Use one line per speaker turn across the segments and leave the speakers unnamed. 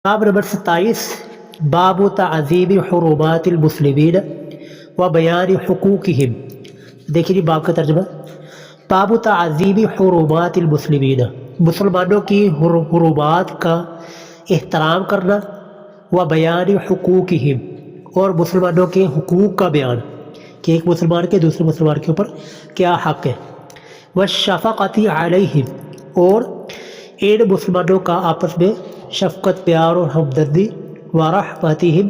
باب نمبر 27 باب تعظیم حرمات المسلمین و بیان حقوقہم۔ دیکھیے جی باب کا ترجمہ، باب تعظیم حرمات المسلمین، مسلمانوں کی حرمات کا احترام کرنا، و بیان حقوقہم، اور مسلمانوں کے حقوق کا بیان کہ ایک مسلمان کے دوسرے مسلمان کے اوپر کیا حق ہے، والشفقۃ علیہم، اور ان مسلمانوں کا آپس میں شفقت، پیار اور ہمدردی، ورحمتہم،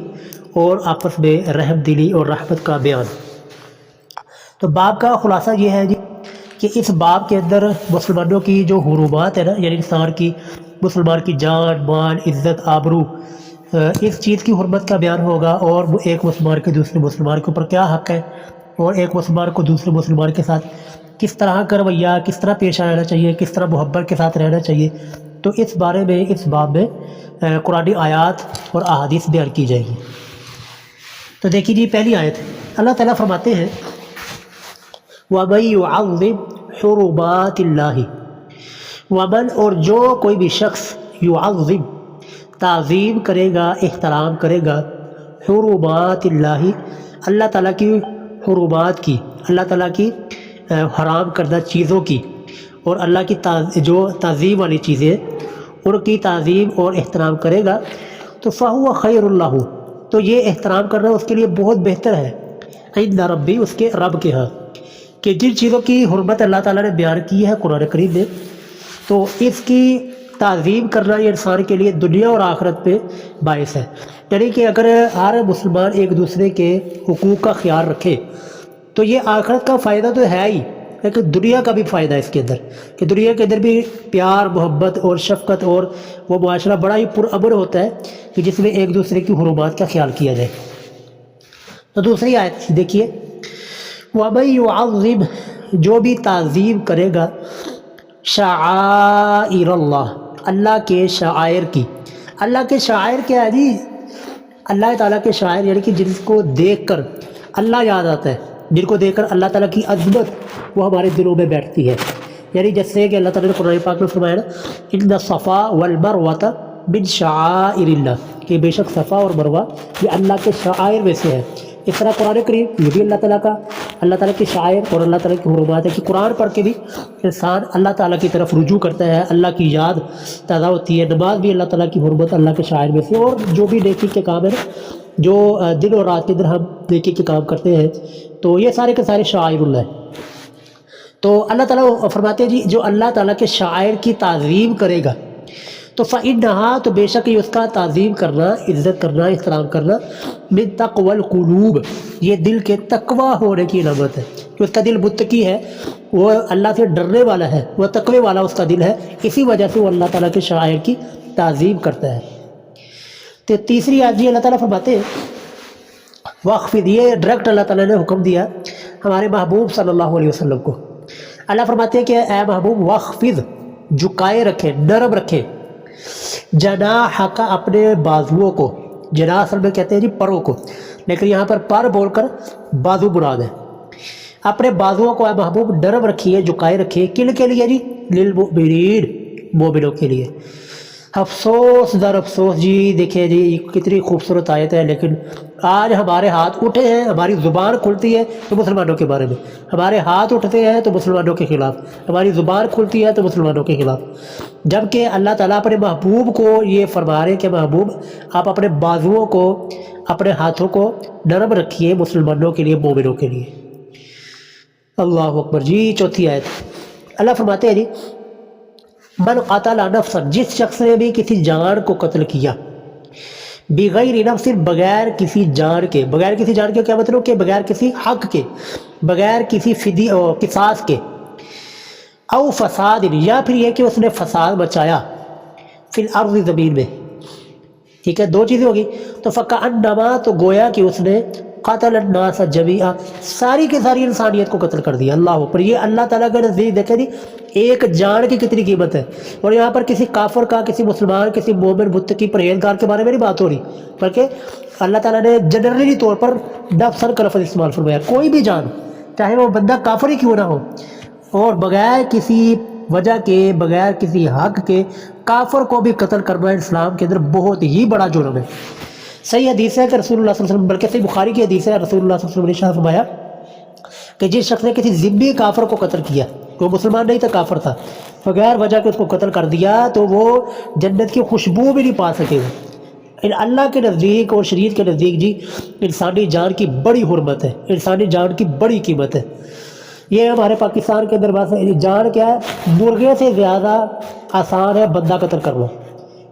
اور آپس میں رحم دلی اور رحمت کا بیان۔ تو باب کا خلاصہ یہ ہے جی کہ اس باب کے اندر مسلمانوں کی جو حرمات ہے نا، یعنی مسلمان کی جان، مال، عزت، آبرو، اس چیز کی حرمت کا بیان ہوگا، اور ایک مسلمان کے دوسرے مسلمان کے اوپر کیا حق ہے، اور ایک مسلمان کو دوسرے مسلمان کے ساتھ کس طرح کا رویہ، کس طرح پیش آنا چاہیے، کس طرح محبت کے ساتھ رہنا چاہیے۔ تو اس بارے میں اس باب میں قرآنی آیات اور احادیث بیان کی جائیں گی۔ تو دیکھیے جی پہلی آیت، اللہ تعالیٰ فرماتے ہیں وَمَن يُعَظِّمْ حُرُمَاتِ اللَّهِ، ومن، اور جو کوئی بھی شخص، يُعَظِّمْ، تعظیم کرے گا، احترام کرے گا، حرمات اللہ، اللہ تعالیٰ کی حرمات کی، اللہ تعالیٰ کی حرام کردہ چیزوں کی، اور اللہ کی جو تعظیم والی چیزیں ان کی تعظیم اور احترام کرے گا، تو فَهُوَ خَيْرٌ لَهُ، تو یہ احترام کرنا اس کے لیے بہت بہتر ہے، عند ربی، اس کے رب کے ہاں، کہ جن چیزوں کی حرمت اللہ تعالیٰ نے بیان کی ہے قرآن کریم میں، تو اس کی تعظیم کرنا یہ انسان کے لیے دنیا اور آخرت پہ باعث ہے۔ یعنی کہ اگر ہر مسلمان ایک دوسرے کے حقوق کا خیال رکھے تو یہ آخرت کا فائدہ تو ہے ہی، لیکن دنیا کا بھی فائدہ ہے اس کے اندر، کہ دنیا کے اندر بھی پیار، محبت اور شفقت اور وہ معاشرہ بڑا ہی پرامن ہوتا ہے کہ جس میں ایک دوسرے کی حرمات کا خیال کیا جائے۔ تو دوسری آیت دیکھیے، وَمَن يُعَظِّمْ، جو بھی تعظیم کرے گا، شعائر اللہ، اللہ کے شعائر کی۔ اللہ کے شعائر کیا ہے جی؟ اللہ تعالیٰ کے شعائر یعنی کہ جن کو دیکھ کر اللہ یاد آتا ہے، جن کو دیکھ کر اللہ تعالیٰ کی عظمت وہ ہمارے دلوں میں بیٹھتی ہے۔ یعنی جیسے کہ اللہ تعالیٰ نے قرآن پاک میں فرمایا نا، ان الصفا والمروۃ من شعائر اللہ، کہ بے شک صفا اور مروہ یہ اللہ کے شعائر میں سے ہے۔ اس طرح قرآن کریم یہ بھی اللہ تعالیٰ کے شعائر اور اللہ تعالیٰ کی حرمات ہے، کہ قرآن پڑھ کے بھی انسان اللہ تعالیٰ کی طرف رجوع کرتا ہے، اللہ کی یاد تازہ ہوتی ہے۔ نماز بھی اللہ تعالیٰ کی حرمت، اللہ کے شعائر میں سے، اور جو بھی نیکی کے کام ہے نا، جو دن اور رات کے اندر ہم نیکی کے کام کرتے ہیں، تو یہ سارے کے سارے شعائر اللہ ہیں۔ تو اللہ تعالیٰ فرماتے ہیں جی جو اللہ تعالیٰ کے شاعر کی تعظیم کرے گا، تو فإنہا، تو بے شک یہ اس کا تعظیم کرنا، عزت کرنا، احترام کرنا، من تقوی القلوب، یہ دل کے تقوی ہونے کی علامت ہے، کہ اس کا دل متقی ہے، وہ اللہ سے ڈرنے والا ہے، وہ تقوی والا اس کا دل ہے، اسی وجہ سے وہ اللہ تعالیٰ کے شاعر کی تعظیم کرتا ہے۔ تو تیسری آیت جی اللہ تعالیٰ فرماتے ہیں واخفض، یہ ڈائریکٹ اللہ تعالیٰ نے حکم دیا ہمارے محبوب صلی اللہ علیہ وسلم کو۔ اللہ فرماتے ہیں کہ اے محبوب، واخفض، جھکائے رکھے، نرم رکھے، جناحک، اپنے بازوؤں کو، جناح اصل میں کہتے ہیں جی پروں کو، لیکن یہاں پر پر بول کر بازو مراد ہے۔ اپنے بازوؤں کو اے محبوب نرم رکھیے، جھکائے رکھیے، کن کے لیے جی؟ للمؤمنین، مومنوں کے لیے۔ افسوس در افسوس جی، دیکھیں جی کتنی خوبصورت آیت ہے، لیکن آج ہمارے ہاتھ اٹھے ہیں، ہماری زبان کھلتی ہے تو مسلمانوں کے بارے میں، ہمارے ہاتھ اٹھتے ہیں تو مسلمانوں کے خلاف، ہماری زبان کھلتی ہے تو مسلمانوں کے خلاف، جبکہ اللہ تعالیٰ اپنے محبوب کو یہ فرما رہے کہ محبوب آپ اپنے بازوؤں کو، اپنے ہاتھوں کو نرم رکھیے مسلمانوں کے لیے، مومنوں کے لیے۔ اللہ اکبر جی۔ چوتھی آیت اللہ فرماتے ہیں جی من قتل نفسا، جس شخص نے بھی کسی جان کو قتل کیا، بغیر نفس، بغیر کسی جان کے، بغیر کسی جان کے کیا مطلب کہ بغیر کسی حق کے، بغیر کسی قصاص کے، او فساد، یا پھر یہ کہ اس نے فساد مچایا، فی الارض، زمین میں، ٹھیک ہے، دو چیزیں ہوگی، تو فکأنما، تو گویا کہ اس نے قتل الناس جمیعا، ساری کی ساری انسانیت کو قتل کر دیا۔ اللہ پر یہ اللہ تعالیٰ کے نزدیک دیکھیں جی ایک جان کی کتنی قیمت ہے، اور یہاں پر کسی کافر کا، کسی مسلمان، کسی مومن، متقی، پرہیزگار کے بارے میں نہیں بات ہو رہی، بلکہ اللہ تعالیٰ نے جنرلی طور پر نفسن کا لفظ استعمال فرمایا، کوئی بھی جان، چاہے وہ بندہ کافر ہی کیوں نہ ہو، اور بغیر کسی وجہ کے بغیر کسی حق کے کافر کو بھی قتل کرنا اسلام کے اندر بہت ہی بڑا جرم ہے۔ صحیح حدیث ہے کہ رسول اللہ صلی اللہ علیہ وسلم، بلکہ صحیح بخاری کی حدیث ہے، رسول اللہ صلی اللہ علیہ وسلم نے ارشاد فرمایا کہ جس شخص نے کسی ذمہ کافر کو قتل کیا، وہ مسلمان نہیں تھا، کافر تھا، بغیر وجہ کے اس کو قتل کر دیا تو وہ جنت کی خوشبو بھی نہیں پا سکے گا۔ اللہ کے نزدیک اور شریعت کے نزدیک جی انسانی جان کی بڑی حرمت ہے، انسانی جان کی بڑی قیمت ہے۔ یہ ہمارے پاکستان کے اندر بس جان کیا ہے، مرغے سے زیادہ آسان ہے بندہ قتل کرنا۔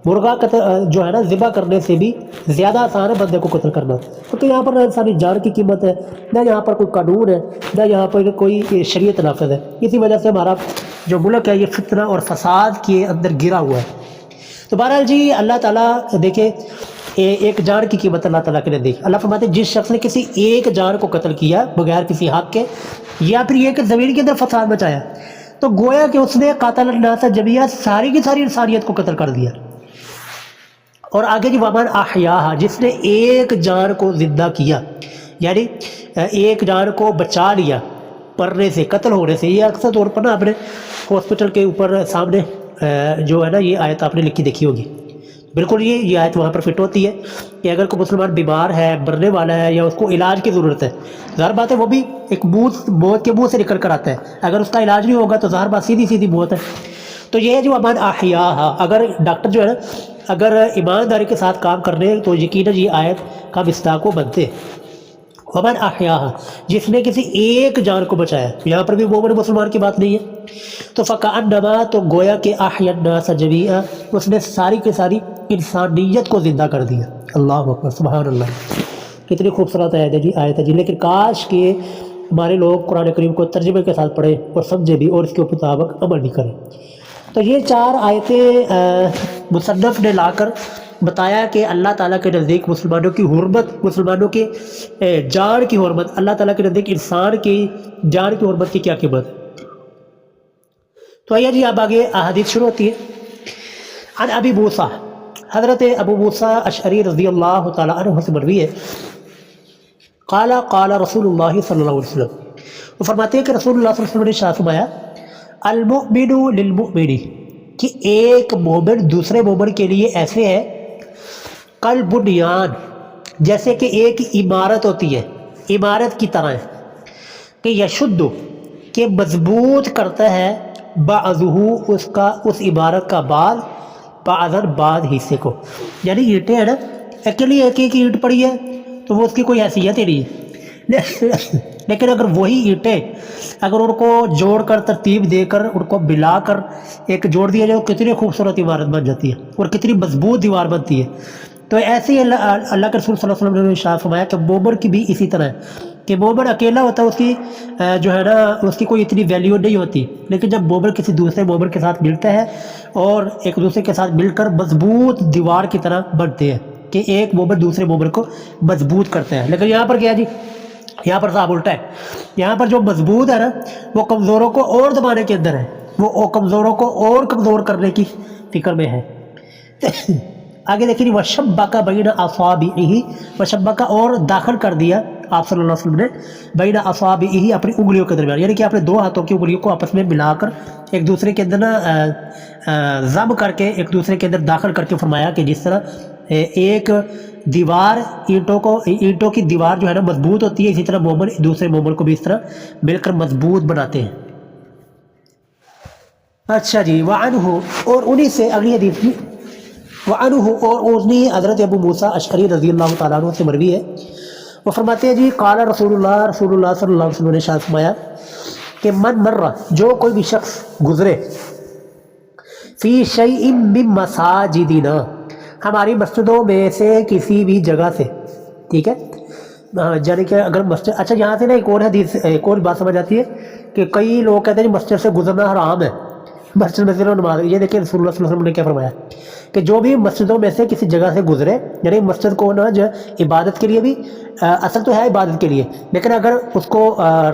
مرغا قتل جو ہے نا ذبح کرنے سے بھی زیادہ آسان ہے بندے کو قتل کرنا، کیونکہ یہاں پر نہ انسانی جان کی قیمت ہے، نہ یہاں پر کوئی قانون ہے، نہ یہاں پر کوئی شریعت نافذ ہے۔ اسی وجہ سے ہمارا جو ملک ہے یہ فتنہ اور فساد کے اندر گرا ہوا ہے۔ تو بہرحال جی اللہ تعالیٰ دیکھیں ایک جان کی قیمت اللہ تعالیٰ کے نزدیک، اللہ فرماتے ہیں جس شخص نے کسی ایک جان کو قتل کیا بغیر کسی حق کے، یا پھر یہ کہ زمین کے اندر فساد مچایا، تو گویا کہ اس نے قاتل الناس جميعا ساری کی ساری انسانیت کو قتل کر دیا۔ اور آگے جی ومن احیاھا، جس نے ایک جان کو زندہ کیا، یعنی ایک جان کو بچا لیا مرنے سے، قتل ہونے سے۔ یہ اکثر طور پر نا اپنے ہاسپٹل کے اوپر سامنے جو ہے نا یہ آیت آپ نے لکھی دیکھی ہوگی، بالکل یہ آیت وہاں پر فٹ ہوتی ہے کہ اگر کوئی مسلمان بیمار ہے، مرنے والا ہے، یا اس کو علاج کی ضرورت ہے، ظاہر بات ہے وہ بھی ایک موت کے منہ سے نکل کر آتا ہے، اگر اس کا علاج نہیں ہوگا تو ظاہر بات سیدھی سیدھی موت ہے۔ تو یہ ہے جو ومن احیاھا، اگر ڈاکٹر جو ہے نا اگر ایمانداری کے ساتھ کام کرنے تو یقیناً یہ آیت کا مصداق وہ بنتے ہیں۔ ومن احیاھا، جس نے کسی ایک جان کو بچایا، یہاں پر بھی مومن مسلمان کی بات نہیں ہے، تو فکأنما، تو گویا کہ احیا الناس جمیعا، اس نے ساری کی ساری انسانیت کو زندہ کر دیا۔ اللہ اکبر، سبحان اللہ، کتنی خوبصورت آیت ہے جی۔ لیکن کاش کہ ہمارے لوگ قرآن کریم کو ترجمے کے ساتھ پڑھیں اور سمجھے بھی اور اس کے مطابق عمل بھی کریں۔ تو یہ چار آیتیں مصنف نے لا کر بتایا کہ اللہ تعالیٰ کے نزدیک مسلمانوں کی حرمت، مسلمانوں کے جان کی حرمت، اللہ تعالیٰ کے نزدیک انسان کی جان کی حرمت کی کیا قیمت ہے۔ تو آئیے جی اب آگے احادیث شروع ہوتی ہے۔ عن ابی موسیٰ، حضرت ابو موسیٰ اشعری رضی اللہ تعالیٰ عنہ سے مروی ہے، قال قال رسول اللہ صلی اللہ علیہ وسلم، وہ فرماتے ہیں کہ رسول اللہ صلی اللہ علیہ وسلم نے ارشاد فرمایا، المؤمن للمؤمن، کہ ایک مومن دوسرے مومن کے لیے ایسے ہے، کالبنیان، جیسے کہ ایک عمارت ہوتی ہے، عمارت کی طرح ہے، کہ یشد، کہ مضبوط کرتا ہے، بعضہ، اس عمارت کا بعض، بعضاً بعض حصے کو، یعنی اینٹیں ہیں نا، اکیلی ایک ایک اینٹ پڑی ہے تو وہ اس کی کوئی حیثیت ہی نہیں ہے، لیکن اگر وہی اینٹیں اگر ان کو جوڑ کر ترتیب دے کر ان کو ملا کر ایک جوڑ دیا جائے، کتنی خوبصورت عمارت بن جاتی ہے اور کتنی مضبوط دیوار بنتی ہے۔ تو ایسے ہی اللہ کے رسول صلی اللہ علیہ وسلم نے ارشاد فرمایا کہ مومن کی بھی اسی طرح ہے، کہ مومن اکیلا ہوتا ہے، اس کی جو ہے نا اس کی کوئی اتنی ویلیو نہیں ہوتی، لیکن جب مومن کسی دوسرے مومن کے ساتھ ملتا ہے اور ایک دوسرے کے ساتھ مل کر مضبوط دیوار کی طرح بنتے ہیں، کہ ایک مومن دوسرے مومن کو مضبوط کرتا ہے۔ لیکن یہاں پر کیا جی، یہاں پر صاحب الٹا ہے، یہاں پر جو مضبوط ہے نا وہ کمزوروں کو اور دبانے کے اندر ہے، وہ کمزوروں کو اور کمزور کرنے کی فکر میں ہے۔ آگے دیکھیں، وَشَبَّكَ بَيْنَ أَصَابِعِهِ، وَشَبَّكَ، اور داخل کر دیا آپ صلی اللہ علیہ وسلم نے، بین اصابعہ، اپنی انگلیوں کے درمیان، یعنی کہ اپنے دو ہاتھوں کی انگلیوں کو آپس میں ملا کر ایک دوسرے کے اندر نا ضم کر کے ایک دوسرے کے اندر داخل کر کے فرمایا کہ جس طرح ایک دیوار اینٹوں کی دیوار جو ہے نا مضبوط ہوتی ہے، اسی طرح مومن دوسرے مومن کو بھی اس طرح مل کر مضبوط بناتے ہیں۔ اچھا جی، وعنہ، اور انہی سے اگلی حدیث کی، وعنہ، اور انہی حضرت ابو موسیٰ اشعری رضی اللہ تعالیٰ عنہ سے مروی ہے، وہ فرماتے ہیں جی، قال رسول اللہ صلی اللہ علیہ وسلم نے ارشاد فرمایا کہ من مر، جو کوئی بھی شخص گزرے، فی شیء من مساجدنا، ہماری مسجدوں میں سے کسی بھی جگہ سے، ٹھیک ہے، یعنی کہ اگر مسجد، اچھا یہاں سے نا ایک اور حدیث، ایک اور بات سمجھ آتی ہے کہ کئی لوگ کہتے ہیں مسجد سے گزرنا حرام ہے، مسجد میں صرف نماز، یہ دیکھیں رسول اللہ صلی اللہ علیہ وسلم نے کیا فرمایا کہ جو بھی مسجدوں میں سے کسی جگہ سے گزرے، یعنی مسجد کو نا جو عبادت کے لیے بھی، اصل تو ہے عبادت کے لیے، لیکن اگر اس کو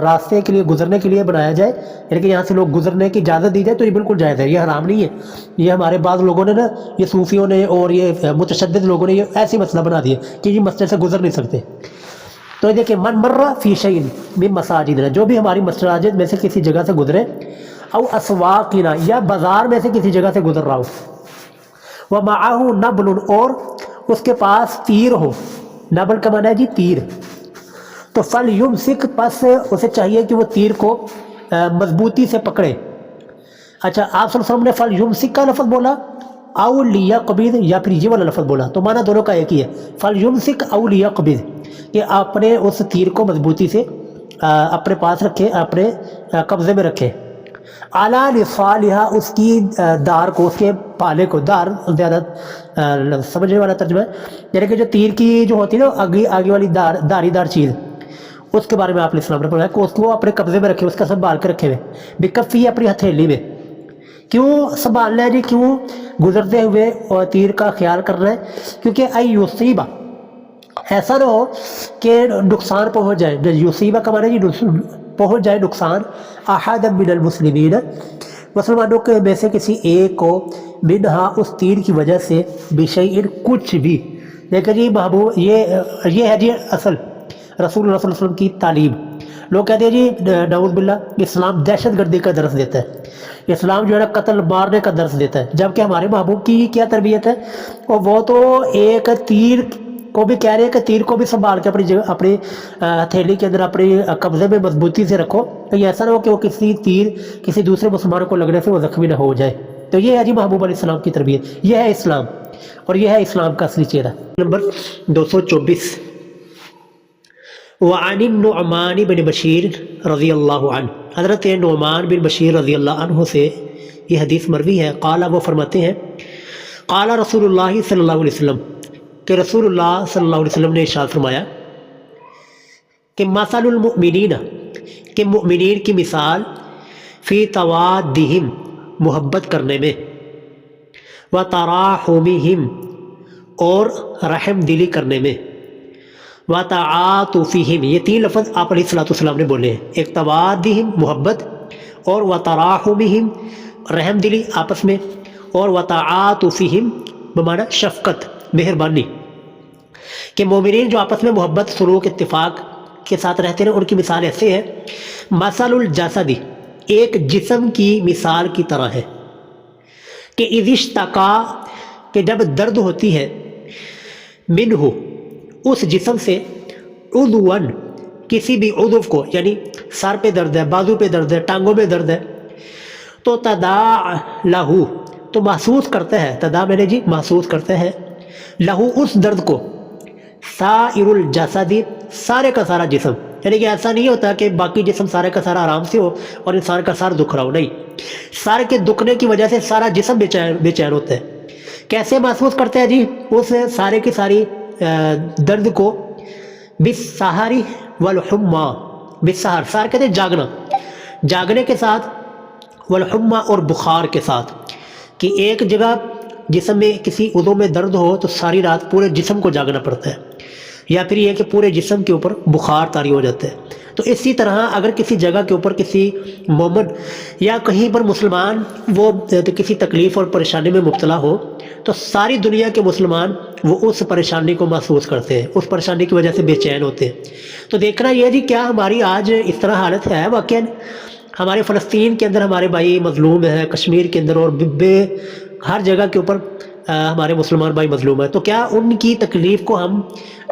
راستے کے لیے گزرنے کے لیے بنایا جائے، یعنی کہ یہاں سے لوگ گزرنے کی اجازت دی جائے، تو یہ بالکل جائز ہے، یہ حرام نہیں ہے۔ یہ ہمارے بعض لوگوں نے نا، یہ صوفیوں نے اور یہ متشدد لوگوں نے یہ ایسی مسئلہ بنا دیا کہ یہ مسجد سے گزر نہیں سکتے۔ تو یہ دیکھیں، من مر فی شیء من مساجدنا، جو بھی ہماری مساجد میں سے کسی جگہ سے گزرے، او اسواقنا یا بازار میں سے کسی جگہ سے گزر رہا ہو، ومعہ نبل اور اس کے پاس تیر ہو، نبل کا معنی ہے جی تیر، تو فلیمسک پس اسے چاہیے کہ وہ تیر کو مضبوطی سے پکڑے۔ اچھا آپ صلی اللہ علیہ وسلم نے فلیمسک کا لفظ بولا او لیقبض یا پھر یہ والا لفظ بولا، تو معنی دونوں کا ایک ہی ہے، فلیمسک او لیقبض، کہ اپنے اس تیر کو مضبوطی سے اپنے پاس رکھے، اپنے قبضے میں رکھے، اعلیٰ نصالحہ اس کی دار کو، اس کے پالے کو، دار زیادہ سمجھنے والا ترجمہ ہے، یعنی کہ جو تیر کی جو ہوتی ہے نا آگے والی داری دار چیز، اس کے بارے میں آپ نے اسلام نے فرمایا کہ اس کو اپنے قبضے میں رکھے، اس کا سنبھال کے رکھے ہوئے، بکفی اپنی ہتھیلی میں۔ کیوں سنبھالنا ہے جی، کیوں گزرتے ہوئے اور تیر کا خیال کرنا ہے؟ کیونکہ ای یصیبہ، ایسا نہ ہو کہ نقصان پہنچ جائے، یصیبہ کا معنی جی پہنچ جائے نقصان، احد من المسلمین، مسلمانوں کے میں سے کسی ایک کو، منہا اس تیر کی وجہ سے، بشیء کچھ بھی۔ دیکھیں جی محبوب یہ ہے جی اصل رسول اللہ صلی اللہ علیہ وسلم کی تعلیم۔ لوگ کہتے ہیں جی نعوذ باللہ اسلام دہشت گردی کا درس دیتا ہے، اسلام جو ہے نا قتل مارنے کا درس دیتا ہے، جبکہ ہمارے محبوب کی کیا تربیت ہے، اور وہ تو ایک تیر کو بھی کہہ رہے ہیں کہ تیر کو بھی سنبھال کے اپنی جگہ، اپنی ہتھیلی کے اندر اپنے قبضے میں مضبوطی سے رکھو، تو یہ ایسا نہ ہو کہ وہ کسی تیر کسی دوسرے مسلمانوں کو لگنے سے وہ زخمی نہ ہو جائے۔ تو یہ ہے جی محبوب علیہ السلام کی تربیت، یہ ہے اسلام، اور یہ ہے اسلام کا اصلی چہرہ۔ نمبر 224، وعن النعمان بن بشیر رضی اللہ عنہ، حضرت نعمان بن بشیر رضی اللہ عنہ سے یہ حدیث مروی ہے، قال وہ فرماتے ہیں، قال رسول اللہ صلی اللہ علیہ وسلم، کہ رسول اللہ صلی اللہ علیہ وسلم نے ارشاد فرمایا کہ مثل المؤمنین، کہ مؤمنین کی مثال، فی توادہم، محبت کرنے میں، وتراحمہم، اور رحم دلی کرنے میں، وتعاطفہم، یہ تین لفظ آپ علیہ الصلوۃ والسلام نے بولے ہیں، ایک توادہم محبت، اور وتراحمہم رحم دلی آپس میں، اور وتعاطفہم بمعنی شفقت، مہربانی، کہ مومنین جو آپس میں محبت، سلوک، اتفاق کے ساتھ رہتے ہیں، ان کی مثال ایسے ہے، مثل الجسد، ایک جسم کی مثال کی طرح ہے، کہ اذ اشتکا، کہ جب درد ہوتی ہے، منہ، اس جسم سے، عضواً، کسی بھی عضو کو، یعنی سر پہ درد ہے، بازو پہ درد ہے، ٹانگوں میں درد ہے، تو تداعی لہو، تو محسوس کرتا ہے، تدا میں نے جی محسوس کرتا ہے، لہو اس درد کو، سائر الجسد، سارے کا سارا جسم، یعنی کہ ایسا نہیں ہوتا کہ باقی جسم سارے کا سارا آرام سے ہو اور انسان کا سارا دکھ رہا ہو، نہیں، سارے کے دکھنے کی وجہ سے سارا جسم بے چین ہوتا ہے۔ کیسے محسوس کرتے ہیں جی؟ اس سارے کی ساری درد کو، بالسحر والحمى، بالسحر، سحر کہتے ہیں جاگنا، جاگنے کے ساتھ، والحمى، اور بخار کے ساتھ، کہ ایک جگہ جسم میں کسی عضو میں درد ہو تو ساری رات پورے جسم کو جاگنا پڑتا ہے، یا پھر یہ کہ پورے جسم کے اوپر بخار طاری ہو جاتا ہے۔ تو اسی طرح اگر کسی جگہ کے اوپر کسی مومن یا کہیں پر مسلمان وہ کسی تکلیف اور پریشانی میں مبتلا ہو، تو ساری دنیا کے مسلمان وہ اس پریشانی کو محسوس کرتے ہیں، اس پریشانی کی وجہ سے بے چین ہوتے ہیں۔ تو دیکھنا یہ جی کیا ہماری آج اس طرح حالت ہے؟ واقعاً ہمارے فلسطین کے اندر ہمارے بھائی مظلوم ہیں، کشمیر کے اندر، اور ہر جگہ کے اوپر ہمارے مسلمان بھائی مظلوم ہیں، تو کیا ان کی تکلیف کو ہم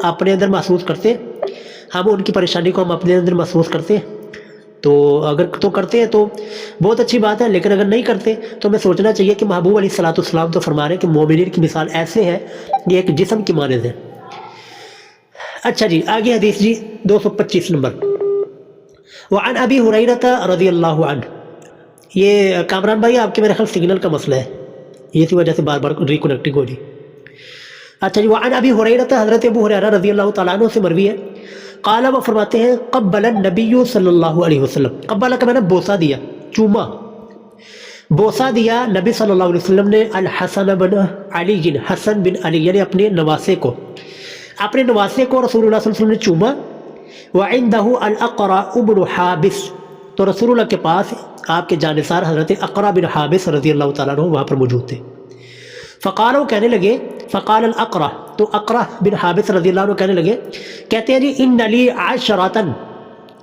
اپنے اندر محسوس کرتے ہیں؟ ہم ان کی پریشانی کو ہم اپنے اندر محسوس کرتے ہیں؟ تو اگر تو کرتے ہیں تو بہت اچھی بات ہے، لیکن اگر نہیں کرتے تو ہمیں سوچنا چاہیے کہ محبوب علیہ الصلوۃ والسلام تو فرما رہے ہیں کہ مومنین کی مثال ایسے ہے، یہ ایک جسم کی مانند ہے۔ اچھا جی آگے حدیث جی 225 نمبر، وعن ابی ہریرہ رضی اللہ عنہ، یہ کامران بھائی آپ کے میرے خیال سگنل کا مسئلہ ہے، اسی وجہ سے بار بار ریکنیکٹنگ ہو رہی۔ اچھا جی، وعن ابی ہریرہ، حضرت ابو ہریرہ رضی اللہ تعالیٰ عنہ سے مروی ہے، قال، وہ فرماتے ہیں، قبل النبی صلی اللہ علیہ وسلم، قبل کا میں نے بوسہ دیا، چوما، بوسہ دیا نبی صلی اللہ علیہ وسلم نے، الحسن بن علی، حسن بن علی، یعنی اپنے نواسے کو، اپنے نواسے کو رسول اللہ صلی اللہ علیہ وسلم نے چوما، وعندہ الاقرع بن حابس، تو رسول اللہ کے پاس آپ کے جانثار حضرت اقرع بن حابس رضی اللہ تعالیٰ عنہ وہاں پر موجود تھے۔ فقال، وہ کہنے لگے، فقال الاقرع، تو اقرع بن حابس رضی اللہ عنہ کہنے لگے، کہتے ہیں جی ان لی 10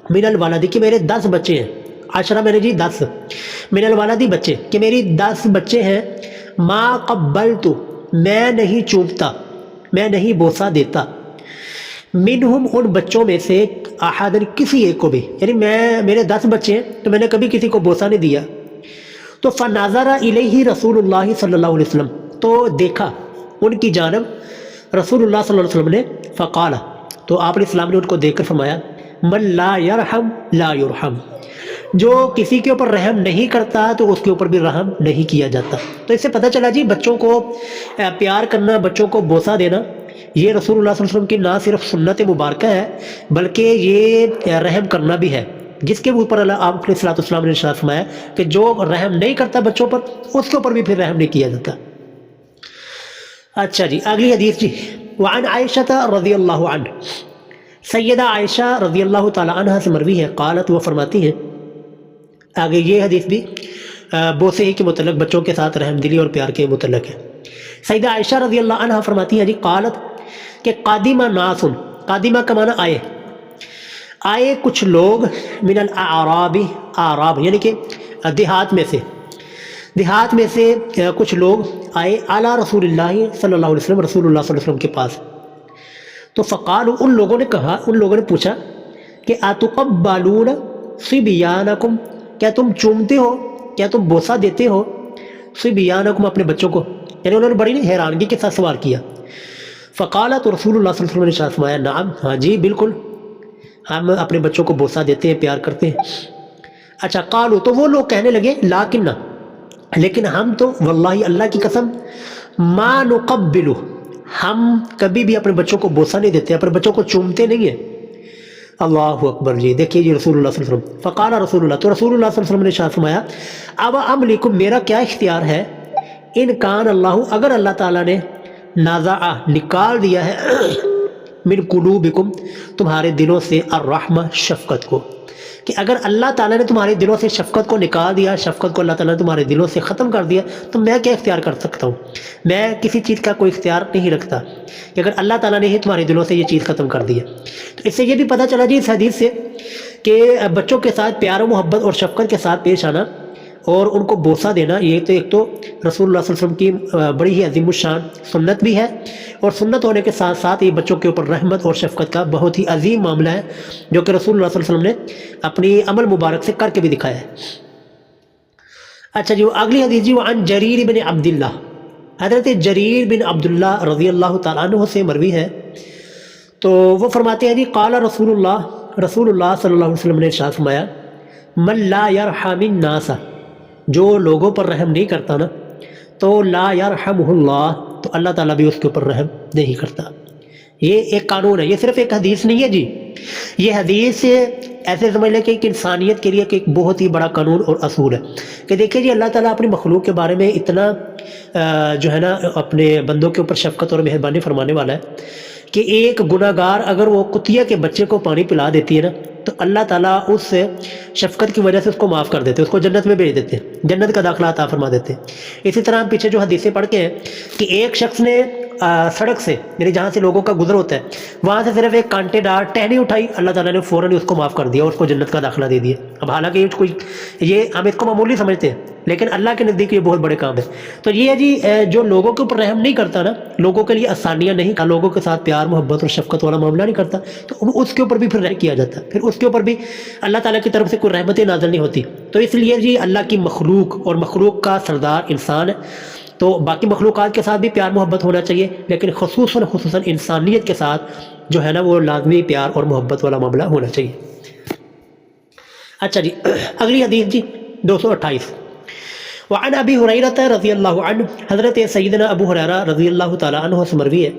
من الولد، کہ میرے 10 بچے ہیں، عشرہ میں نے جی 10 من الولدی بچے کہ میری 10 بچے ہیں، ما قبلت میں نہیں چومتا، میں نہیں بوسہ دیتا، منہم ان بچوں میں سے احدن کسی ایک کو بھی، یعنی میرے 10 بچے ہیں تو میں نے کبھی کسی کو بوسہ نہیں دیا۔ تو فنظر الیہ رسول اللہ صلی اللہ علیہ وسلم، تو دیکھا ان کی جانب رسول اللہ صلی اللہ علیہ وسلم نے، فقال تو آپ علیہ السلام نے ان کو دیکھ کر فرمایا، من لا یرحم لا یرحم، جو کسی کے اوپر رحم نہیں کرتا تو اس کے اوپر بھی رحم نہیں کیا جاتا۔ تو اس سے پتہ چلا جی بچوں کو پیار کرنا، بچوں کو بوسہ دینا، یہ رسول اللہ صلی اللہ علیہ وسلم کی نہ صرف سنت مبارکہ ہے بلکہ یہ رحم کرنا بھی ہے، جس کے اوپر اللہ آپ علیہ الصلوۃ والسلام نے ارشاد فرمایا کہ جو رحم نہیں کرتا بچوں پر اس کے اوپر بھی پھر رحم نہیں کیا جاتا۔ اچھا جی اگلی حدیث جی، وعن عائشہ رضی اللہ عنہ، سیدہ عائشہ رضی اللہ تعالی عنہ سے مروی ہے، قالت وہ فرماتی ہیں، آگے یہ حدیث بھی بوسے ہی کے متعلق، بچوں کے ساتھ رحم دلی اور پیار کے متعلق ہے۔ سیدہ عائشہ رضی اللہ عنہ فرماتی ہیں جی، قالت کہ قادمہ ناسن، قادمہ کا معنی آئے کچھ لوگ، من الاعراب، اعراب یعنی کہ دیہات میں سے کچھ لوگ آئے اعلی رسول اللہ صلی اللہ علیہ وسلم، رسول اللہ صلی اللہ علیہ وسلم کے پاس، تو فقالوا ان لوگوں نے پوچھا کہ اتقبلون صبیانکم، کیا تم چومتے ہو، کیا تم بوسہ دیتے ہو، صبیانکم اپنے بچوں کو، یعنی انہوں نے بڑی حیرانگی کے ساتھ سوال کیا۔ فقالت رسول اللہ صلی اللہ علیہ وسلم نے ارشاد فرمایا، نعم ہاں جی بالکل، ہم اپنے بچوں کو بوسہ دیتے ہیں، پیار کرتے ہیں۔ اچھا قالوا، تو وہ لوگ کہنے لگے، لیکن ہم تو واللہ اللہ کی قسم، ما نقبل، ہم کبھی بھی اپنے بچوں کو بوسہ نہیں دیتے، اپنے بچوں کو چومتے نہیں ہیں۔ اللہ اکبر جی، دیکھیے جی رسول اللہ صلی اللہ علیہ وسلم، فقال رسول اللہ، تو رسول اللہ صلی اللہ علیہ وسلم نے ارشاد فرمایا، اب املکم، میرا کیا اختیار ہے، ان کان اللہ، اگر اللہ تعالیٰ نے نازع نکال دیا ہے، من قلوبکم تمہارے دلوں سے، الرحمہ شفقت کو، کہ اگر اللہ تعالیٰ نے تمہارے دلوں سے شفقت کو نکال دیا، شفقت کو اللہ تعالیٰ نے تمہارے دلوں سے ختم کر دیا، تو میں کیا اختیار کر سکتا ہوں، میں کسی چیز کا کوئی اختیار نہیں رکھتا کہ اگر اللہ تعالیٰ نے ہی تمہارے دلوں سے یہ چیز ختم کر دی ہے۔ تو اس سے یہ بھی پتہ چلا جی اس حدیث سے کہ بچوں کے ساتھ پیار و محبت اور شفقت کے ساتھ پیش آنا اور ان کو بوسہ دینا، یہ تو ایک تو رسول اللہ صلی اللہ علیہ وسلم کی بڑی ہی عظیم الشان سنت بھی ہے، اور سنت ہونے کے ساتھ ساتھ یہ بچوں کے اوپر رحمت اور شفقت کا بہت ہی عظیم معاملہ ہے، جو کہ رسول اللہ صلی اللہ علیہ وسلم نے اپنی عمل مبارک سے کر کے بھی دکھایا ہے۔ اچھا جی اگلی حدیث جی، وعن جریر بن عبداللہ، حضرت جریر بن عبداللہ رضی اللہ تعالیٰ عنہ سے مروی ہے، تو وہ فرماتے ہیں جی، قال رسول اللہ صلی اللہ علیہ وسلم نے ارشاد فرمایا، من لا یرحم الناس، جو لوگوں پر رحم نہیں کرتا نا، تو لا یرحمہ اللہ، تو اللہ تعالیٰ بھی اس کے اوپر رحم نہیں کرتا۔ یہ ایک قانون ہے، یہ صرف ایک حدیث نہیں ہے جی، یہ حدیث ایسے سمجھ لیں کہ ایک انسانیت کے لیے ایک بہت ہی بڑا قانون اور اصول ہے کہ دیکھیں جی اللہ تعالیٰ اپنی مخلوق کے بارے میں اتنا جو ہے نا اپنے بندوں کے اوپر شفقت اور مہربانی فرمانے والا ہے کہ ایک گناہ گار اگر وہ کتیا کے بچے کو پانی پلا دیتی ہے نا، تو اللہ تعالیٰ اس شفقت کی وجہ سے اس کو معاف کر دیتے، اس کو جنت میں بھیج دیتے، جنت کا داخلہ عطا فرما دیتے۔ اسی طرح ہم پیچھے جو حدیثیں پڑھ کے ہیں کہ ایک شخص نے سڑک سے، یعنی جہاں سے لوگوں کا گزر ہوتا ہے، وہاں سے صرف ایک کانٹے دار ٹہنی اٹھائی، اللہ تعالیٰ نے فوراً اس کو معاف کر دیا اور اس کو جنت کا داخلہ دے دیا۔ اب حالانکہ یہ ہم اس کو معمولی سمجھتے ہیں، لیکن اللہ کے نزدیک یہ بہت بڑے کام ہے۔ تو یہ ہے جی جو لوگوں کے اوپر رحم نہیں کرتا نا، لوگوں کے لیے آسانیاں نہیں، لوگوں کے ساتھ پیار محبت اور شفقت والا معاملہ نہیں کرتا، تو اس کے اوپر بھی پھر رحم کیا جاتا ہے، پھر اس کے اوپر بھی اللہ تعالیٰ کی طرف سے کوئی رحمتیں نازل نہیں ہوتی۔ تو اس لیے جی اللہ کی مخلوق اور مخلوق کا سردار انسان ہے، تو باقی مخلوقات کے ساتھ بھی پیار محبت ہونا چاہیے، لیکن خصوصاً انسانیت کے ساتھ جو ہے نا وہ لازمی پیار اور محبت والا معاملہ ہونا چاہیے۔ اچھا جی اگلی حدیث جی 228، وعن ابی ہریرہ رضی اللہ عنہ، حضرت سیدنا ابو ہریرہ رضی اللہ تعالیٰ عنہ سے مروی ہے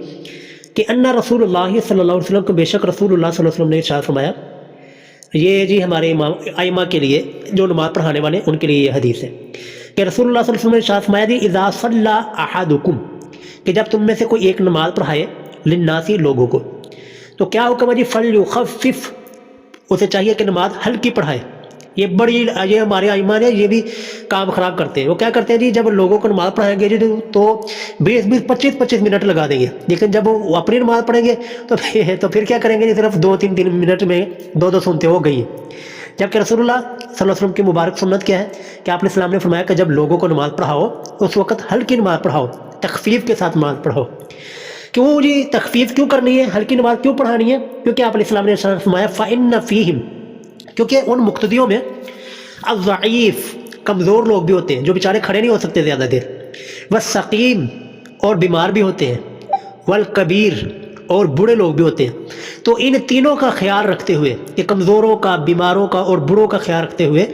کہ ان رسول اللہ صلی اللہ علیہ وسلم کو، بے شک رسول اللہ صلی اللہ علیہ وسلم نے ارشاد فرمایا، یہ جی ہمارے امام ائمہ کے لیے، جو نماز پڑھانے والے ان کے لیے یہ حدیث ہے کہ رسول اللہ صلی اللہ علیہ وسلم نے ارشاد فرمایا دی، اذا صلی احدکم، کہ جب تم میں سے کوئی ایک نماز پڑھائے، للناس، لوگوں کو، تو کیا حکم ہے جی، فلیخفف، اسے چاہیے کہ نماز ہلکی پڑھائے۔ یہ ہمارے ائمہ نے یہ بھی کام خراب کرتے ہیں، وہ کیا کرتے ہیں جی، جب لوگوں کو نماز پڑھائیں گے جی تو 20-25 منٹ لگا دیں گے، لیکن جب وہ اپنی نماز پڑھیں گے تو پھر کیا کریں گے جی، صرف 2-3 منٹ میں 2 سنتے ہو گئی ہیں۔ جبکہ رسول اللہ صلی اللہ علیہ وسلم کی مبارک سنت کیا ہے کہ آپ نے السلام نے فرمایا کہ جب لوگوں کو نماز پڑھاؤ اس وقت ہلکی نماز پڑھاؤ، تخفیف کے ساتھ نماز پڑھاؤ۔ کیوں جی تخفیف کیوں کرنی ہے، ہلکی نماز کیوں پڑھانی ہے؟ کیونکہ آپ علیہ السلام نے فرمایا فَإِنَّ فِيهِمْ، کیونکہ ان مقتدیوں میں الضعیف، کمزور لوگ بھی ہوتے ہیں جو بیچارے کھڑے نہیں ہو سکتے زیادہ دیر، والسقیم، اور بیمار بھی ہوتے ہیں، والکبیر، اور بوڑھے لوگ بھی ہوتے ہیں۔ تو ان تینوں کا خیال رکھتے ہوئے کہ کمزوروں کا، بیماروں کا اور بوڑھوں کا خیال رکھتے ہوئے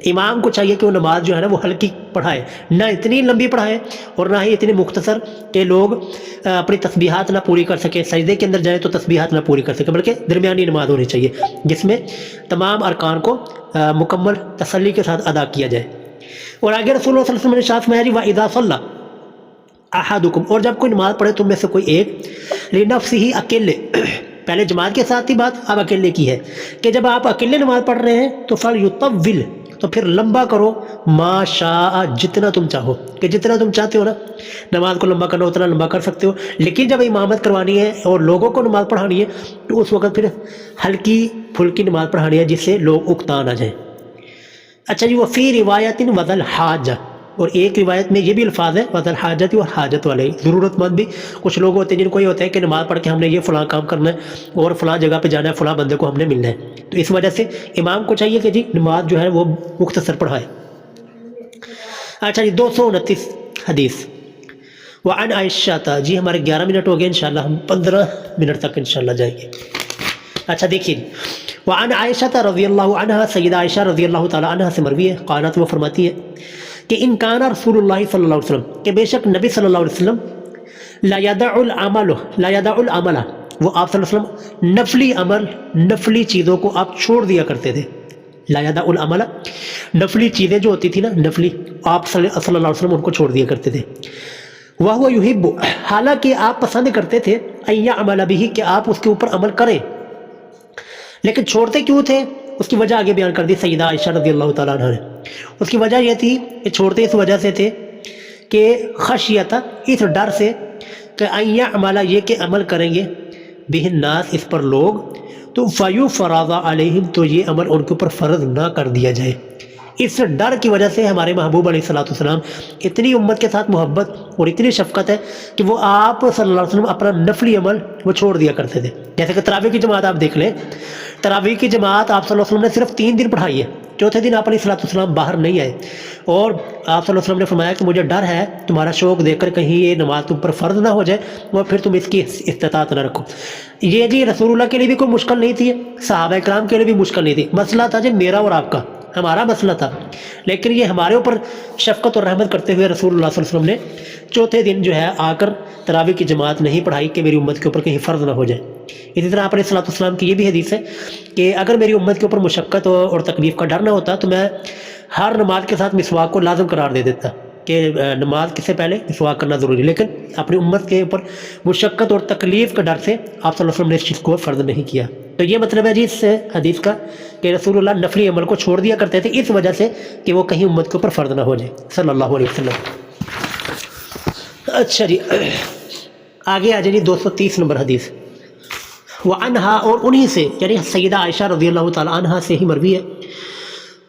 امام کو چاہیے کہ وہ نماز جو ہے نا وہ ہلکی پڑھائے، نہ اتنی لمبی پڑھائے اور نہ ہی اتنی مختصر کہ لوگ اپنی تسبیحات نہ پوری کر سکیں، سجدے کے اندر جائیں تو تسبیحات نہ پوری کر سکیں، بلکہ درمیانی نماز ہونی چاہیے جس میں تمام ارکان کو مکمل تسلی کے ساتھ ادا کیا جائے۔ اور آگے رسول اللہ صلی اللہ علیہ وسلم نے ارشاد فرمایا وَإِذَا صَلَّى أَحَدُكُمْ، اور جب کوئی نماز پڑھے تم میں سے کوئی ایک، لِنَفْسِهِ، اکیلے، پہلے جماعت کے ساتھ ہی بات اب اکیلے کی ہے کہ جب آپ اکیلے نماز پڑھ رہے ہیں تو فَلْيُطَوِّلْ، تو پھر لمبا کرو، ما شاء، جتنا تم چاہو، کہ جتنا تم چاہتے ہو نا نماز کو لمبا کرنا اتنا لمبا کر سکتے ہو، لیکن جب امامت کروانی ہے اور لوگوں کو نماز پڑھانی ہے تو اس وقت پھر ہلکی پھلکی نماز پڑھانی ہے جس سے لوگ اکتا نہ جائیں۔ اچھا جی، وفی روایت وذا الحاجہ، اور ایک روایت میں یہ بھی الفاظ ہے وذا الحاجت، اور حاجت والے ضرورت مند بھی کچھ لوگ ہوتے ہیں جن کو یہ ہوتا ہے کہ نماز پڑھ کے ہم نے یہ فلاں کام کرنا ہے اور فلاں جگہ پہ جانا ہے، فلاں بندے کو ہم نے ملنا ہے، تو اس وجہ سے امام کو چاہیے کہ جی نماز جو ہے وہ مختصر پڑھائے۔ اچھا جی، 229 حدیث، وعن عائشہ، جی ہمارے 11 منٹ ہو گئے، انشاءاللہ ہم 15 منٹ تک انشاءاللہ جائیں گے۔ اچھا دیکھیے، وعن عائشہ رضی اللہ عنہ، سیدہ عائشہ رضی اللہ تعالی عنہ سے مروی ہے، قالت، وہ فرماتی ہے کہ ان کان رسول اللہ صلی اللہ علیہ وسلم، کہ بے شک نبی صلی اللہ علیہ وسلم، لا یدع العمل، لا یدع العمل، وہ آپ صلی اللہ علیہ وسلم نفلی عمل، نفلی چیزوں کو آپ چھوڑ دیا کرتے تھے، لا یدع العمل، نفلی چیزیں جو ہوتی تھی نا نفلی، آپ صلی اللہ علیہ وسلم ان کو چھوڑ دیا کرتے تھے۔ وَهُوَ يُحِبُّ، حالانکہ آپ پسند کرتے تھے، أَن يَعْمَلَ بِهِ، کہ آپ اس کے اوپر عمل کریں، لیکن چھوڑتے کیوں تھے؟ اس کی وجہ آگے بیان کر دی سیدہ عائشہ رضی اللہ تعالیٰ عنہ نے۔ اس کی وجہ یہ تھی کہ چھوڑتے اس وجہ سے تھے کہ خشیت، اس ڈر سے کہ ان یعمل، یہ کہ عمل کریں گے، بہ الناس، اس پر لوگ، تو فیفرض علیہم، تو یہ عمل ان کے اوپر فرض نہ کر دیا جائے۔ اس ڈر کی وجہ سے ہمارے محبوب علیہ الصلوۃ والسلام اتنی امت کے ساتھ محبت اور اتنی شفقت ہے کہ وہ آپ صلی اللہ علیہ وسلم اپنا نفلی عمل وہ چھوڑ دیا کرتے تھے۔ جیسے کہ تراویح کی جماعت آپ دیکھ لیں، تراویح کی جماعت آپ صلی اللہ علیہ وسلم نے صرف 3 دن پڑھائی ہے، چوتھے دن آپ علیہ الصلوۃ والسلام باہر نہیں آئے، اور آپ صلی اللہ علیہ وسلم نے فرمایا کہ مجھے ڈر ہے تمہارا شوق دیکھ کر کہیں یہ نماز تم پر فرض نہ ہو جائے اور پھر تم اس کی استطاعت نہ رکھو۔ یہ جی رسول اللہ کے لیے بھی کوئی مشکل نہیں تھی، صحابہ کرام کے لیے بھی مشکل نہیں تھی، مسئلہ تھا جی میرا اور آپ کا، ہمارا مسئلہ تھا، لیکن یہ ہمارے اوپر شفقت اور رحمت کرتے ہوئے رسول اللہ صلی اللہ علیہ وسلم نے چوتھے دن جو ہے آ کر تراویح کی جماعت نہیں پڑھائی کہ میری امت کے اوپر کہیں فرض نہ ہو جائے۔ اسی طرح آپ علیہ الصلوۃ والسلام کی یہ بھی حدیث ہے کہ اگر میری امت کے اوپر مشقت اور تکلیف کا ڈر نہ ہوتا تو میں ہر نماز کے ساتھ مسواک کو لازم قرار دے دیتا کہ نماز سے پہلے مسواک کرنا ضروری، لیکن اپنی امت کے اوپر مشقت اور تکلیف کا ڈر سے آپ صلی اللہ علیہ وسلم نے اس چیز کو فرض نہیں کیا۔ تو یہ مطلب ہے جی اس حدیث کا کہ رسول اللہ نفلی عمل کو چھوڑ دیا کرتے تھے اس وجہ سے کہ وہ کہیں امت کے اوپر فرض نہ ہو جائے صلی اللہ علیہ وسلم۔ اچھا جی، آگے آ جائیں جی 230 نمبر حدیث، وعنہا، اور انہی سے یعنی سیدہ عائشہ رضی اللہ تعالی عنہا سے ہی مروی ہے،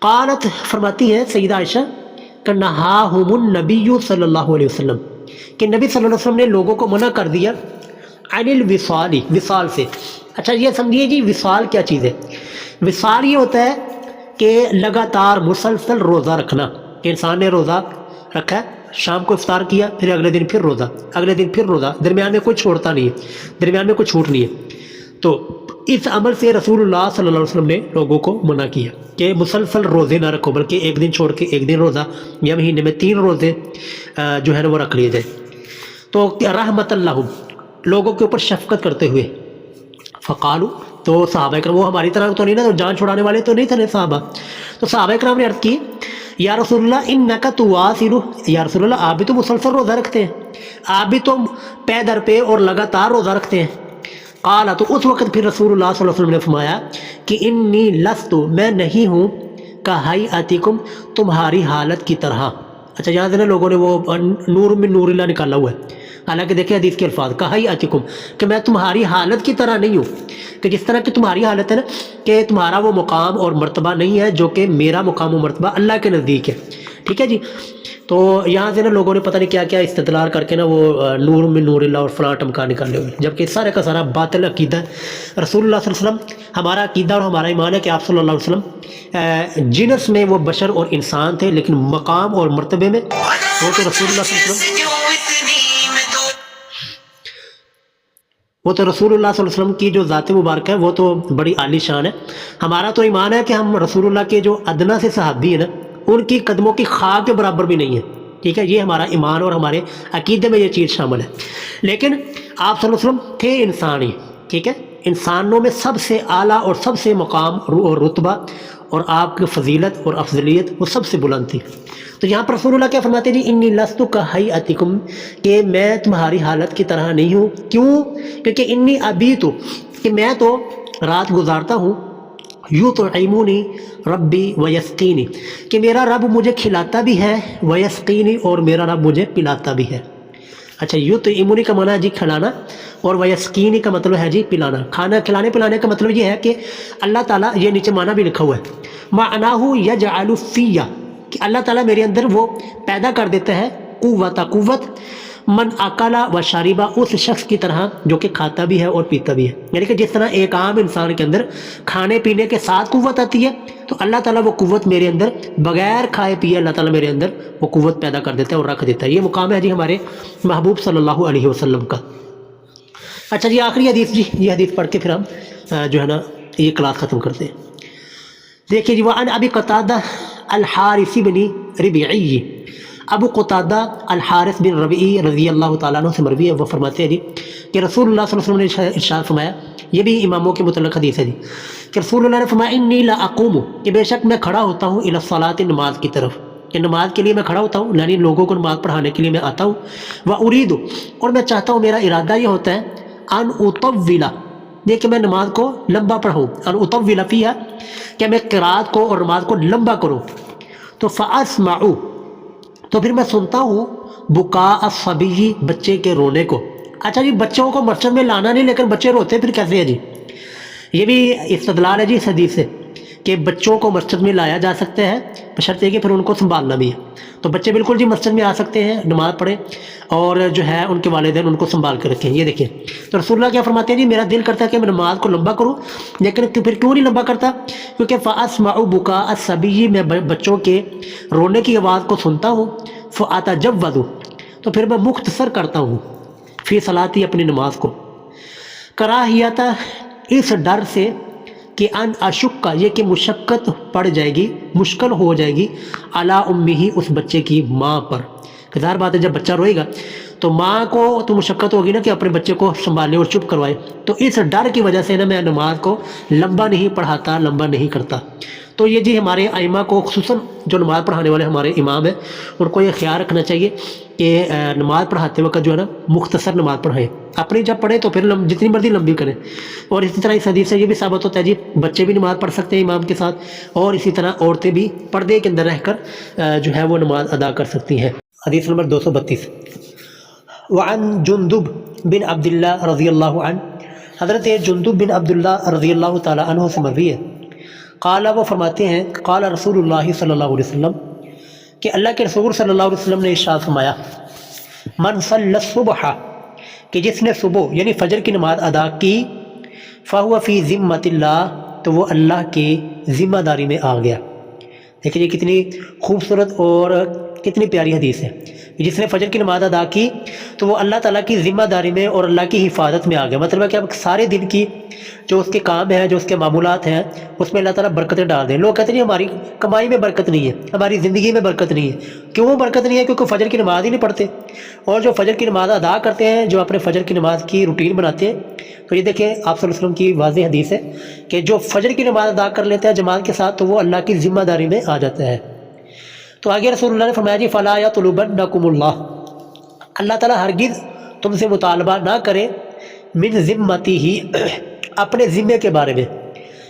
قالت، فرماتی ہے سیدہ عائشہ کہ نہاہم النبی صلی اللہ علیہ وسلم، کہ نبی صلی اللہ علیہ وسلم نے لوگوں کو منع کر دیا عن الوصال، وصال سے۔ اچھا یہ سمجھیے جی وصال کیا چیز ہے؟ وصال یہ ہوتا ہے کہ لگاتار مسلسل روزہ رکھنا، کہ انسان نے روزہ رکھا ہے، شام کو افطار کیا، پھر اگلے دن پھر روزہ، اگلے دن پھر روزہ، درمیان میں کوئی چھوڑتا نہیں ہے، درمیان میں کوئی چھوٹ نہیں ہے۔ تو اس عمل سے رسول اللہ صلی اللہ علیہ وسلم نے لوگوں کو منع کیا کہ مسلسل روزے نہ رکھو، بلکہ ایک دن چھوڑ کے ایک دن روزہ، یا مہینے میں 3 روزے جو ہے نا وہ رکھ لیے جائے۔ تو رحمت اللہ، لوگوں کے اوپر شفقت کرتے ہوئے، فقالو، تو صحابہ کرام، وہ ہماری طرح تو نہیں نا، جان چھڑانے والے تو نہیں تھے صحابہ، تو صحابہ کرام نے عرض کی یا رسول اللہ انکا تواصل، یا رسول اللہ آپ بھی تو مسلسل روزہ رکھتے ہیں، آپ بھی تو پے در پہ اور لگاتار روزہ رکھتے ہیں۔ قال، تو اس وقت پھر رسول اللہ صلی اللہ علیہ وسلم نے فرمایا کہ انی لست، میں نہیں ہوں، کہیئتکم، تمہاری حالت کی طرح۔ اچھا یہاں سے نا لوگوں نے وہ نور من نور اللہ نکالا ہوا ہے، حالانکہ دیکھیں حدیث کے الفاظ کہیاتکم کہ میں تمہاری حالت کی طرح نہیں ہوں، کہ جس طرح کہ تمہاری حالت ہے نا کہ تمہارا وہ مقام اور مرتبہ نہیں ہے جو کہ میرا مقام و مرتبہ اللہ کے نزدیک ہے، ٹھیک ہے جی۔ تو یہاں سے نا لوگوں نے پتہ نہیں کیا کیا استدلال کر کے نا وہ نور من نور اللہ اور فلاں ٹمکا نکالے ہوئے، جبکہ سارے کا سارا باطل عقیدہ ہے۔ رسول اللہ صلی اللہ علیہ وسلم، ہمارا عقیدہ اور ہمارا ایمان ہے کہ آپ صلی اللہ علیہ وسلم جنس میں وہ بشر اور انسان تھے، لیکن مقام اور مرتبے میں وہ تو رسول اللہ صلی اللہ علیہ وسلم رسول اللہ صلی اللہ علیہ وسلم کی جو ذات مبارکہ ہے وہ تو بڑی عالی شان ہے۔ ہمارا تو ایمان ہے کہ ہم رسول اللہ کے جو ادنا سے صحابی ہیں نا ان کی قدموں کی خاک کے برابر بھی نہیں ہے، ٹھیک ہے، یہ ہمارا ایمان اور ہمارے عقیدے میں یہ چیز شامل ہے۔ لیکن آپ صلی اللہ علیہ وسلم تھے انسان ہی، ٹھیک ہے، انسانوں میں سب سے اعلیٰ اور سب سے مقام اور رتبہ اور آپ کی فضیلت اور افضلیت وہ سب سے بلند تھی۔ تو یہاں پر رسول اللہ کیا فرماتے ہیں جی انی لست کہیاتکم، کہ میں تمہاری حالت کی طرح نہیں ہوں، کیوں؟ کیونکہ انی ابیتو، کہ میں تو رات گزارتا ہوں، یطعمونی ربی ویسقینی، کہ میرا رب مجھے کھلاتا بھی ہے، ویسقینی، اور میرا رب مجھے پلاتا بھی ہے۔ اچھا، یطعمونی کا معنی ہے جی کھلانا، اور ویسقینی کا مطلب ہے جی پلانا۔ کھانا کھلانے پلانے کا مطلب یہ ہے کہ اللہ تعالیٰ، یہ نیچے معنی بھی لکھا ہوا ہے، معناہ یجعل فیہ، کہ اللہ تعالیٰ میرے اندر وہ پیدا کر دیتا ہے قوت، من اکلا و شاربہ، اس شخص کی طرح جو کہ کھاتا بھی ہے اور پیتا بھی ہے۔ یعنی کہ جس طرح ایک عام انسان کے اندر کھانے پینے کے ساتھ قوت آتی ہے، تو اللہ تعالیٰ وہ قوت میرے اندر بغیر کھائے پیے اللہ تعالیٰ میرے اندر وہ قوت پیدا کر دیتا ہے اور رکھ دیتا ہے۔ یہ مقام ہے جی ہمارے محبوب صلی اللہ علیہ وسلم کا۔ اچھا جی، آخری حدیث، جی یہ حدیث پڑھ کے پھر ہم جو ہے نا یہ کلاس ختم کرتے ہیں۔ دیکھیے جی، وعن ابی قتادہ الحارث بن ربیعی، ابو قتادہ الحارث بن ربیعی رضی اللہ تعالیٰ عنہ سے مروی ہے، وہ فرماتے ہیں جی کہ رسول اللہ صلی اللہ علیہ وسلم نے ارشاد فرمایا، یہ بھی اماموں کے متعلق حدیث ہے جی، کہ رسول اللہ نے فرمایا انی لاقوم، کہ بے شک میں کھڑا ہوتا ہوں الی الصلاۃ، نماز کی طرف، کہ نماز کے لیے میں کھڑا ہوتا ہوں، یعنی لوگوں کو نماز پڑھانے کے لیے میں آتا ہوں، وارید، اور میں چاہتا ہوں، میرا ارادہ یہ ہوتا ہے، ان اطول، یہ کہ میں نماز کو لمبا پڑھوں، ان اطول فیہا، کہ میں قرات کو اور نماز کو لمبا کروں، تو فاسمع، تو پھر میں سنتا ہوں، بکاء الصبی، بچے کے رونے کو۔ اچھا جی، بچوں کو مسجد میں لانا نہیں، لیکن بچے روتے پھر کیسے ہیں جی؟ یہ بھی استدلال ہے جی اس حدیث سے کہ بچوں کو مسجد میں لایا جا سکتا ہے، بشرطے کہ پھر ان کو سنبھالنا بھی ہے۔ تو بچے بالکل جی مسجد میں آ سکتے ہیں، نماز پڑھیں، اور جو ہے ان کے والدین ان کو سنبھال کے رکھیں۔ یہ دیکھیں تو رسول اللہ کیا فرماتے ہیں جی، میرا دل کرتا ہے کہ میں نماز کو لمبا کروں، لیکن پھر کیوں نہیں لمبا کرتا؟ کیونکہ فاسمع بکاء الصبی، میں بچوں کے رونے کی آواز کو سنتا ہوں، فاتجوز، تو پھر میں مختصر کرتا ہوں، فی صلاتی، اپنی نماز کو، کراہیت، اس ڈر سے کہ ان اشکا، یہ کہ مشقت پڑ جائے گی، مشکل ہو جائے گی، علی امہ، اس بچے کی ماں پر۔ کہ ظاہر بات ہے جب بچہ روئے گا تو ماں کو تو مشقت ہوگی نا کہ اپنے بچے کو سنبھالے اور چپ کروائے، تو اس ڈر کی وجہ سے نا میں نماز کو لمبا نہیں پڑھاتا، لمبا نہیں کرتا۔ تو یہ جی ہمارے ائمہ کو، خصوصاً جو نماز پڑھانے والے ہمارے امام ہیں، ان کو یہ خیال رکھنا چاہیے کہ نماز پڑھاتے وقت جو ہے نا مختصر نماز پڑھائیں، اپنی جب پڑھیں تو پھر جتنی مرضی لمبی کریں۔ اور اسی طرح اس حدیث سے یہ بھی ثابت ہوتا ہے جی بچے بھی نماز پڑھ سکتے ہیں امام کے ساتھ، اور اسی طرح عورتیں بھی پردے کے اندر رہ کر جو ہے وہ نماز ادا کر سکتی ہیں۔ حدیث نمبر 232، وعن جندب بن عبداللہ رضی اللہ عنہ، حضرت جندب بن عبداللہ رضی اللہ تعالیٰ عنہ سے مروی ہے، قال، وہ فرماتے ہیں، قال رسول اللہ صلی اللہ علیہ وسلم، کہ اللہ کے رسول صلی اللہ علیہ وسلم نے ارشاد فرمایا، من صلی الصبح، کہ جس نے صبح یعنی فجر کی نماز ادا کی، فہو فی ذمۃ اللہ، تو وہ اللہ کی ذمہ داری میں آ گیا۔ دیکھیں یہ کتنی خوبصورت اور کتنی پیاری حدیث ہے، جس نے فجر کی نماز ادا کی تو وہ اللہ تعالیٰ کی ذمہ داری میں اور اللہ کی حفاظت میں آ گیا۔ مطلب ہے کہ اب سارے دن کی جو اس کے کام ہیں، جو اس کے معمولات ہیں، اس میں اللہ تعالیٰ برکتیں ڈال دیں۔ لوگ کہتے ہیں ہماری کمائی میں برکت نہیں ہے، ہماری زندگی میں برکت نہیں ہے۔ کیوں برکت نہیں ہے؟ کیونکہ فجر کی نماز ہی نہیں پڑھتے، اور جو فجر کی نماز ادا کرتے ہیں، جو اپنے فجر کی نماز کی روٹین بناتے ہیں، تو یہ دیکھیں آپ صلی اللہ علیہ وسلم کی واضح حدیث ہے کہ جو فجر کی نماز ادا کر لیتا ہے جماعت کے ساتھ، تو وہ اللہ کی ذمہ داری میں آ جاتا ہے۔ تو آگے رسول اللہ نے فرمایا جی فلا یطلبنکم اللہ، اللہ تعالیٰ ہرگز تم سے مطالبہ نہ کرے، من ذمتی ہی، اپنے ذمے کے بارے میں،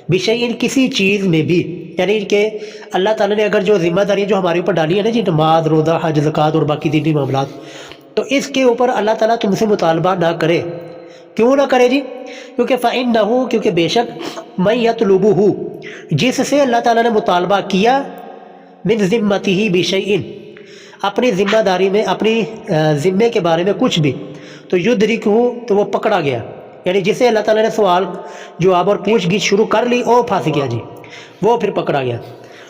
بشیء، کسی چیز میں بھی، یعنی کہ اللہ تعالیٰ نے اگر جو ذمہ داری جو ہمارے اوپر ڈالی ہے نا جی، نماز، روزہ، حج، زکوٰۃ اور باقی دینی معاملات، تو اس کے اوپر اللہ تعالیٰ تم سے مطالبہ نہ کرے. کیوں نہ کرے جی؟ کیونکہ فَإِنَّهُ کیونکہ بے شک مَن يَطْلُبُهُ جس سے اللہ تعالیٰ نے مطالبہ کیا من ذمتہ بشیء اپنی ذمہ داری میں اپنی ذمے کے بارے میں کچھ بھی تو یدرکہ تو وہ پکڑا گیا. یعنی جسے اللہ تعالیٰ نے سوال جواب اور پوچھ گچھ شروع کر لی اور پھنس گیا جی، وہ پھر پکڑا گیا.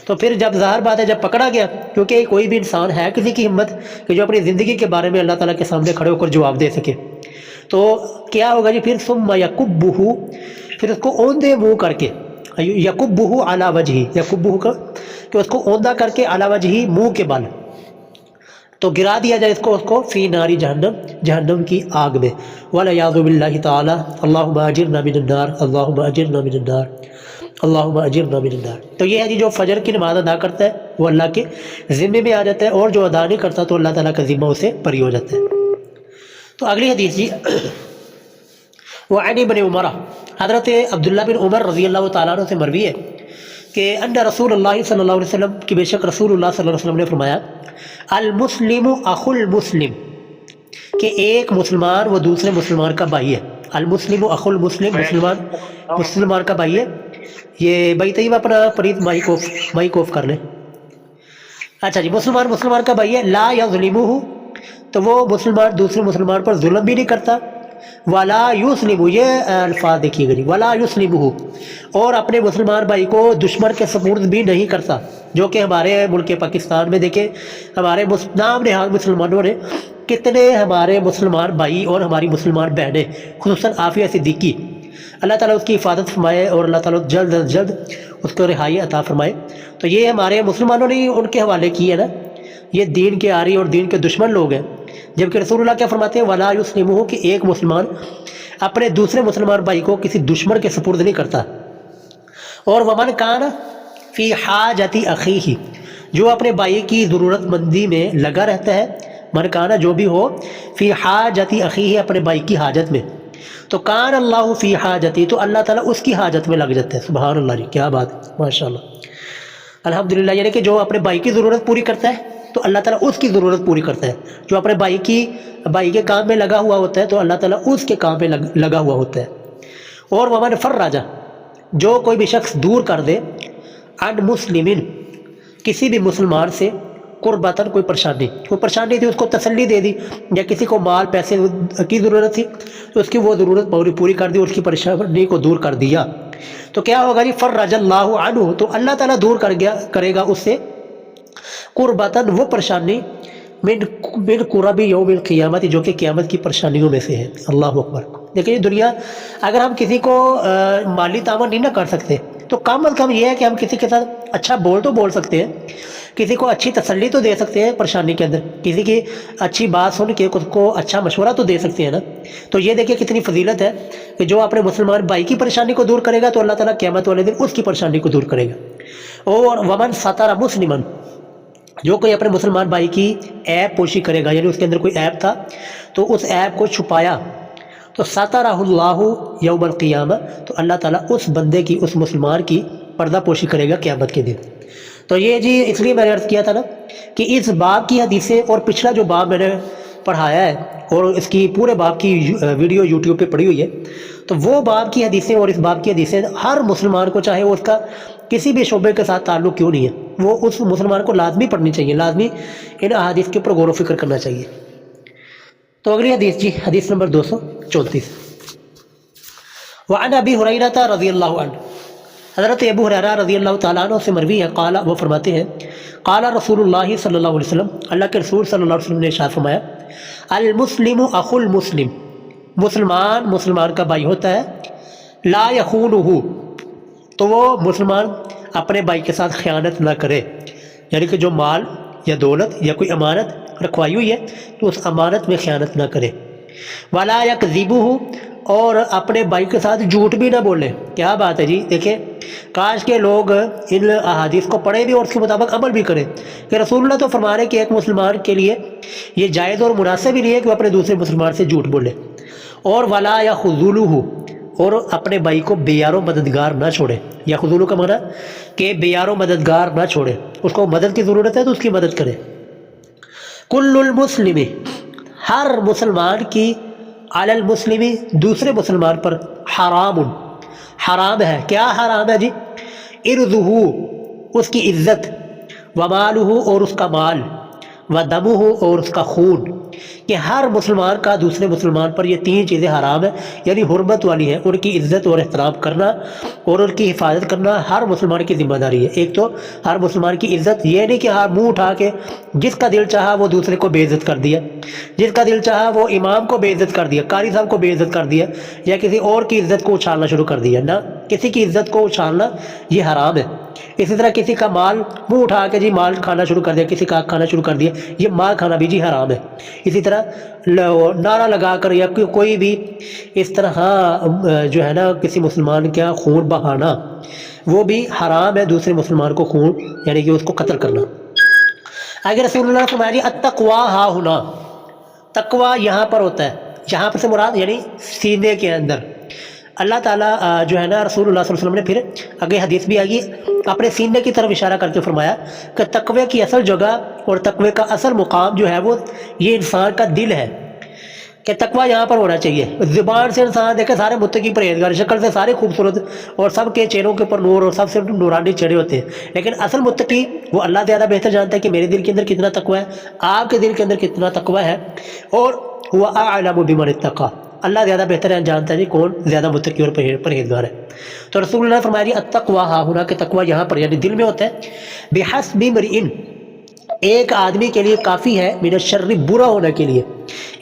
تو پھر جب ظاہر بات ہے جب پکڑا گیا، کیونکہ کوئی بھی انسان ہے کسی کی ہمت کہ جو اپنی زندگی کے بارے میں اللہ تعالیٰ کے سامنے کھڑے ہو کر جواب دے سکے، تو کیا ہوگا جی؟ پھر ثم یکبہ پھر اس کو اوندے منہ کر کے، یکبہ علی وجہہ یکبہ کا کہ اس کو اوندہ کر کے علی وجہہ منہ کے بل تو گرا دیا جائے اس کو فی ناری جہنم جہنم کی آگ میں. والعیاذ باللہ تعالی. اللہم اجرنا من النار اللہم اجرنا من النار اللہم اجرنا من النار. تو یہ ہے جی جو فجر کی نماز ادا کرتا ہے وہ اللہ کے ذمے میں آ جاتا ہے، اور جو ادا نہیں کرتا تو اللہ تعالیٰ کا ذمہ اسے پری ہو جاتا ہے. تو اگلی حدیث جی وعن ابن عمر حضرت عبداللہ بن عمر رضی اللہ تعالیٰ عنہ سے مروی ہے کہ ان رسول اللہ صلی اللہ علیہ وسلم کی بے شک رسول اللہ صلی اللہ علیہ وسلم نے فرمایا المسلم اخو المسلم کہ ایک مسلمان وہ دوسرے مسلمان کا بھائی ہے. المسلم اخو المسلم مسلمان کا بھائی ہے. یہ بھائی طیب اپنا فرید مائک آف کر لیں. اچھا جی، مسلمان کا بھائی ہے. لا یظلمہ تو وہ مسلمان دوسرے مسلمان پر ظلم بھی نہیں کرتا. ولا یسلمہ یہ الفاظ دیکھیے گا جی، ولا یسلمہ اور اپنے مسلمان بھائی کو دشمن کے سپرد بھی نہیں کرتا، جو کہ ہمارے ملک پاکستان میں دیکھیں ہمارے نام نہاد مسلمانوں نے کتنے ہمارے مسلمان بھائی اور ہماری مسلمان بہنیں خصوصاً عافیہ صدیقی اللہ تعالیٰ اس کی حفاظت فرمائے اور اللہ تعالیٰ جلد از جلد اس کو رہائی عطا فرمائے. تو یہ ہمارے مسلمانوں نے ان کے حوالے کی ہے نا، یہ دین کے عاری اور دین کے دشمن لوگ ہیں. جبکہ رسول اللہ کیا فرماتے ہیں؟ ولا یسلمہ کہ ایک مسلمان اپنے دوسرے مسلمان بھائی کو کسی دشمن کے سپرد نہیں کرتا. اور ومن کان فی حاجت اخیہ جو اپنے بھائی کی ضرورت مندی میں لگا رہتا ہے، من کانا جو بھی ہو فی حاجت اخیہ اپنے بھائی کی حاجت میں، تو کان اللہ فی حاجتی تو اللہ تعالیٰ اس کی حاجت میں لگ جاتا ہے. سبحان اللہ جی، کیا بات، ماشاء اللہ الحمدللہ. یعنی کہ جو اپنے بھائی کی ضرورت پوری کرتا ہے تو اللہ تعالیٰ اس کی ضرورت پوری کرتا ہے. جو اپنے بھائی کے کام میں لگا ہوا ہوتا ہے تو اللہ تعالیٰ اس کے کام میں لگا ہوا ہوتا ہے. اور ومن فرج جو کوئی بھی شخص دور کر دے عن مسلمن کسی بھی مسلمان سے قربتاً کوئی پریشانی تھی اس کو تسلی دے دی، یا کسی کو مال پیسے کی ضرورت تھی تو اس کی وہ ضرورت پوری کر دی، اس کی پریشانی کو دور کر دیا، تو کیا ہوگا جی؟ فرج اللہ عنہ تو اللہ تعالیٰ دور کرے گا اس سے قربتاً وہ پریشانی من قرب یوم القیامت جو کہ قیامت کی پریشانیوں میں سے ہے. اللہ اکبر. دیکھیں یہ دنیا اگر ہم کسی کو مالی تعاون نہیں نہ کر سکتے تو کم از کم یہ ہے کہ ہم کسی کے ساتھ اچھا تو بول سکتے ہیں، کسی کو اچھی تسلی تو دے سکتے ہیں پریشانی کے اندر، کسی کی اچھی بات سن کے اس کو اچھا مشورہ تو دے سکتے ہیں نا. تو یہ دیکھیں کتنی فضیلت ہے کہ جو اپنے مسلمان بھائی کی پریشانی کو دور کرے گا تو اللہ تعالیٰ قیامت والے دن اس کی پریشانی کو دور کرے گا. اور ومن ستر مسلمن جو کوئی اپنے مسلمان بھائی کی عیب پوشی کرے گا، یعنی اس کے اندر کوئی عیب تھا تو اس عیب کو چھپایا تو سترہ اللہ یوم القیامہ تو اللہ تعالیٰ اس بندے کی اس مسلمان کی پردہ پوشی کرے گا قیامت کے دن. تو یہ جی اس لیے میں نے عرض کیا تھا نا کہ اس باب کی حدیثیں اور پچھلا جو باب میں نے پڑھایا ہے اور اس کی پورے باب کی ویڈیو یوٹیوب پہ پڑی ہوئی ہے، تو وہ باب کی حدیثیں اور اس باب کی حدیثیں ہر مسلمان کو چاہے وہ اس کا کسی بھی شعبے کے ساتھ تعلق کیوں نہیں ہے، وہ اس مسلمان کو لازمی پڑھنی چاہیے، لازمی ان احادیث کے اوپر غور و فکر کرنا چاہیے. تو اگلی حدیث جی، حدیث نمبر 234. وعن ابی ہریرہ رضی اللہ عنہ حضرت ابو ہریرہ رضی اللہ تعالیٰ عنہ سے مروی ہے، قال وہ فرماتے ہیں قال رسول اللہ صلی اللہ علیہ وسلم اللہ کے رسول صلی اللہ علیہ وسلم نے ارشاد فرمایا المسلم اخو المسلم مسلمان کا بھائی ہوتا ہے، لا یخونہ تو وہ مسلمان اپنے بھائی کے ساتھ خیانت نہ کرے، یعنی کہ جو مال یا دولت یا کوئی امانت رکھوائی ہوئی ہے تو اس امانت میں خیانت نہ کرے. ولا یکذبہ اور اپنے بھائی کے ساتھ جھوٹ بھی نہ بولے. کیا بات ہے جی، دیکھیں کاش کے لوگ ان احادیث کو پڑھیں بھی اور اس کے مطابق عمل بھی کریں کہ رسول اللہ تو فرما رہے کہ ایک مسلمان کے لیے یہ جائز اور مناسب ہی نہیں ہے کہ وہ اپنے دوسرے مسلمان سے جھوٹ بولے. اور ولا یخذلہ اور اپنے بھائی کو بے یار و مددگار نہ چھوڑے. یا خذلو کا معنی کہ بے یار و مددگار نہ چھوڑے، اس کو مدد کی ضرورت ہے تو اس کی مدد کرے. کل المسلم ہر مسلمان کی علی المسلمی دوسرے مسلمان پر حرام، حرام ہے. کیا حرام ہے جی؟ ارضہ اس کی عزت، ومالہ اور اس کا مال، ودمہ اور اس کا خون، کہ ہر مسلمان کا دوسرے مسلمان پر یہ تین چیزیں حرام ہیں، یعنی حرمت والی ہیں. ان کی عزت اور احترام کرنا اور ان کی حفاظت کرنا ہر مسلمان کی ذمہ داری ہے. ایک تو ہر مسلمان کی عزت، یہ نہیں کہ ہاں منہ اٹھا کے جس کا دل چاہا وہ دوسرے کو بے عزت کر دیا، جس کا دل چاہا وہ امام کو بے عزت کر دیا، قاری صاحب کو بے عزت کر دیا، یا کسی اور کی عزت کو اچھالنا شروع کر دیا. نہ، کسی کی عزت کو اچھالنا یہ حرام ہے. اسی طرح کسی کا مال منہ اٹھا کے جی مال کھانا شروع کر دیا، کسی کا کھانا شروع کر دیا، یہ مال کھانا بھی جی حرام ہے. اسی طرح نعرہ لگا کر یا کوئی بھی اس طرح جو ہے نا کسی مسلمان کا خون بہانا، وہ بھی حرام ہے. دوسرے مسلمان کو خون یعنی کہ اس کو قتل کرنا. اگر رسول اللہ نے فرمایا جی التقویٰ ہا ہونا، تقویٰ یہاں پر ہوتا ہے، یہاں پر سے مراد یعنی سینے کے اندر. اللہ تعالیٰ جو ہے نا رسول اللہ صلی اللہ علیہ وسلم نے پھر آگے حدیث بھی آئی، اپنے سینے کی طرف اشارہ کر کے فرمایا کہ تقوی کی اصل جگہ اور تقوی کا اصل مقام جو ہے وہ یہ انسان کا دل ہے، کہ تقوی یہاں پر ہونا چاہیے. زبان سے انسان دیکھے سارے متقی پرہیزگار، شکل سے سارے خوبصورت اور سب کے چہروں کے اوپر نور اور سب سے نورانی چہرے ہوتے ہیں، لیکن اصل متقی وہ اللہ زیادہ بہتر جانتا ہے کہ میرے دل کے اندر کتنا تقوی ہے، آپ کے دل کے اندر کتنا تقوی ہے. اور وہ اعلم بمن اتقی، اللہ زیادہ بہتر ہے جانتا ہے کون زیادہ متقی اور پرہیزگار ہے. تو رسول اللہ نے فرمایا التقویٰ ہا ہونا، کہ تقویٰ یہاں پر یعنی دل میں ہوتا ہے. بحسب امرئ، ایک آدمی کے لیے کافی ہے، من الشر برا ہونے کے لیے،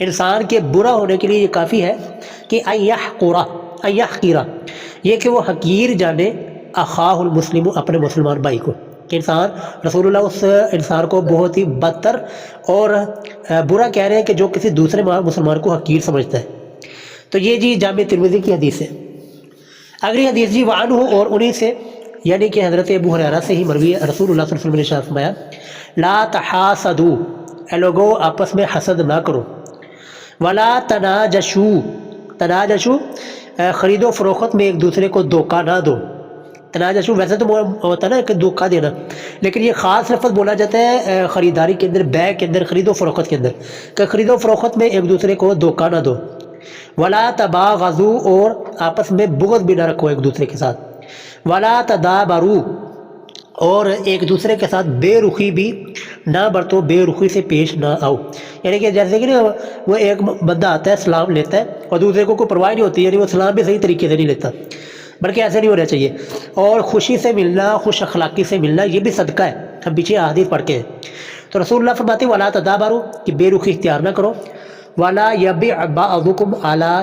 انسان کے برا ہونے کے لیے یہ کافی ہے کہ ان یحقر، یہ کہ وہ حقیر جانے اخاہ المسلم، اپنے مسلمان بھائی کو. کہ انسان، رسول اللہ اس انسان کو بہت ہی بدتر اور برا کہہ رہے ہیں کہ جو کسی دوسرے مسلمان کو حقیر سمجھتا ہے. تو یہ جی جامع ترمذی کی حدیث ہے. اگلی حدیث جی وعنہ، اور انہی سے یعنی کہ حضرت ابو ہریرہ سے ہی مروی ہے. رسول اللہ صلی اللہ علیہ وسلم نے ارشاد فرمایا لا تحاسدوا، اے لوگو آپس میں حسد نہ کرو. ولا تناجشوا، تناجشوا خرید و فروخت میں ایک دوسرے کو دھوکہ نہ دو. تناجشوا ویسے تو ہوتا ہے نا کہ دھوکہ دینا، لیکن یہ خاص لفظ بولا جاتا ہے خریداری کے اندر، بیع کے اندر، خرید و فروخت کے اندر، کہ خرید و فروخت میں ایک دوسرے کو دھوکہ نہ دو. ولا تباغضوا، اور آپس میں بغض بھی نہ رکھو ایک دوسرے کے ساتھ. ولا تدابروا، اور ایک دوسرے کے ساتھ بے رخی بھی نہ برتو، بے رخی سے پیش نہ آؤ. یعنی کہ جیسے کہ وہ ایک بندہ آتا ہے سلام لیتا ہے اور دوسرے کو کوئی پرواہ نہیں ہوتی، یعنی وہ سلام بھی صحیح طریقے سے نہیں لیتا، بلکہ ایسے نہیں ہونا چاہیے. اور خوشی سے ملنا، خوش اخلاقی سے ملنا، یہ بھی صدقہ ہے. ہم پیچھے احادیث پڑھ کے ہیں. تو رسول اللہ فرماتے ہیں ولا تدابروا، کہ بے رخی اختیار نہ کرو. ولا یبیع بعضکم علی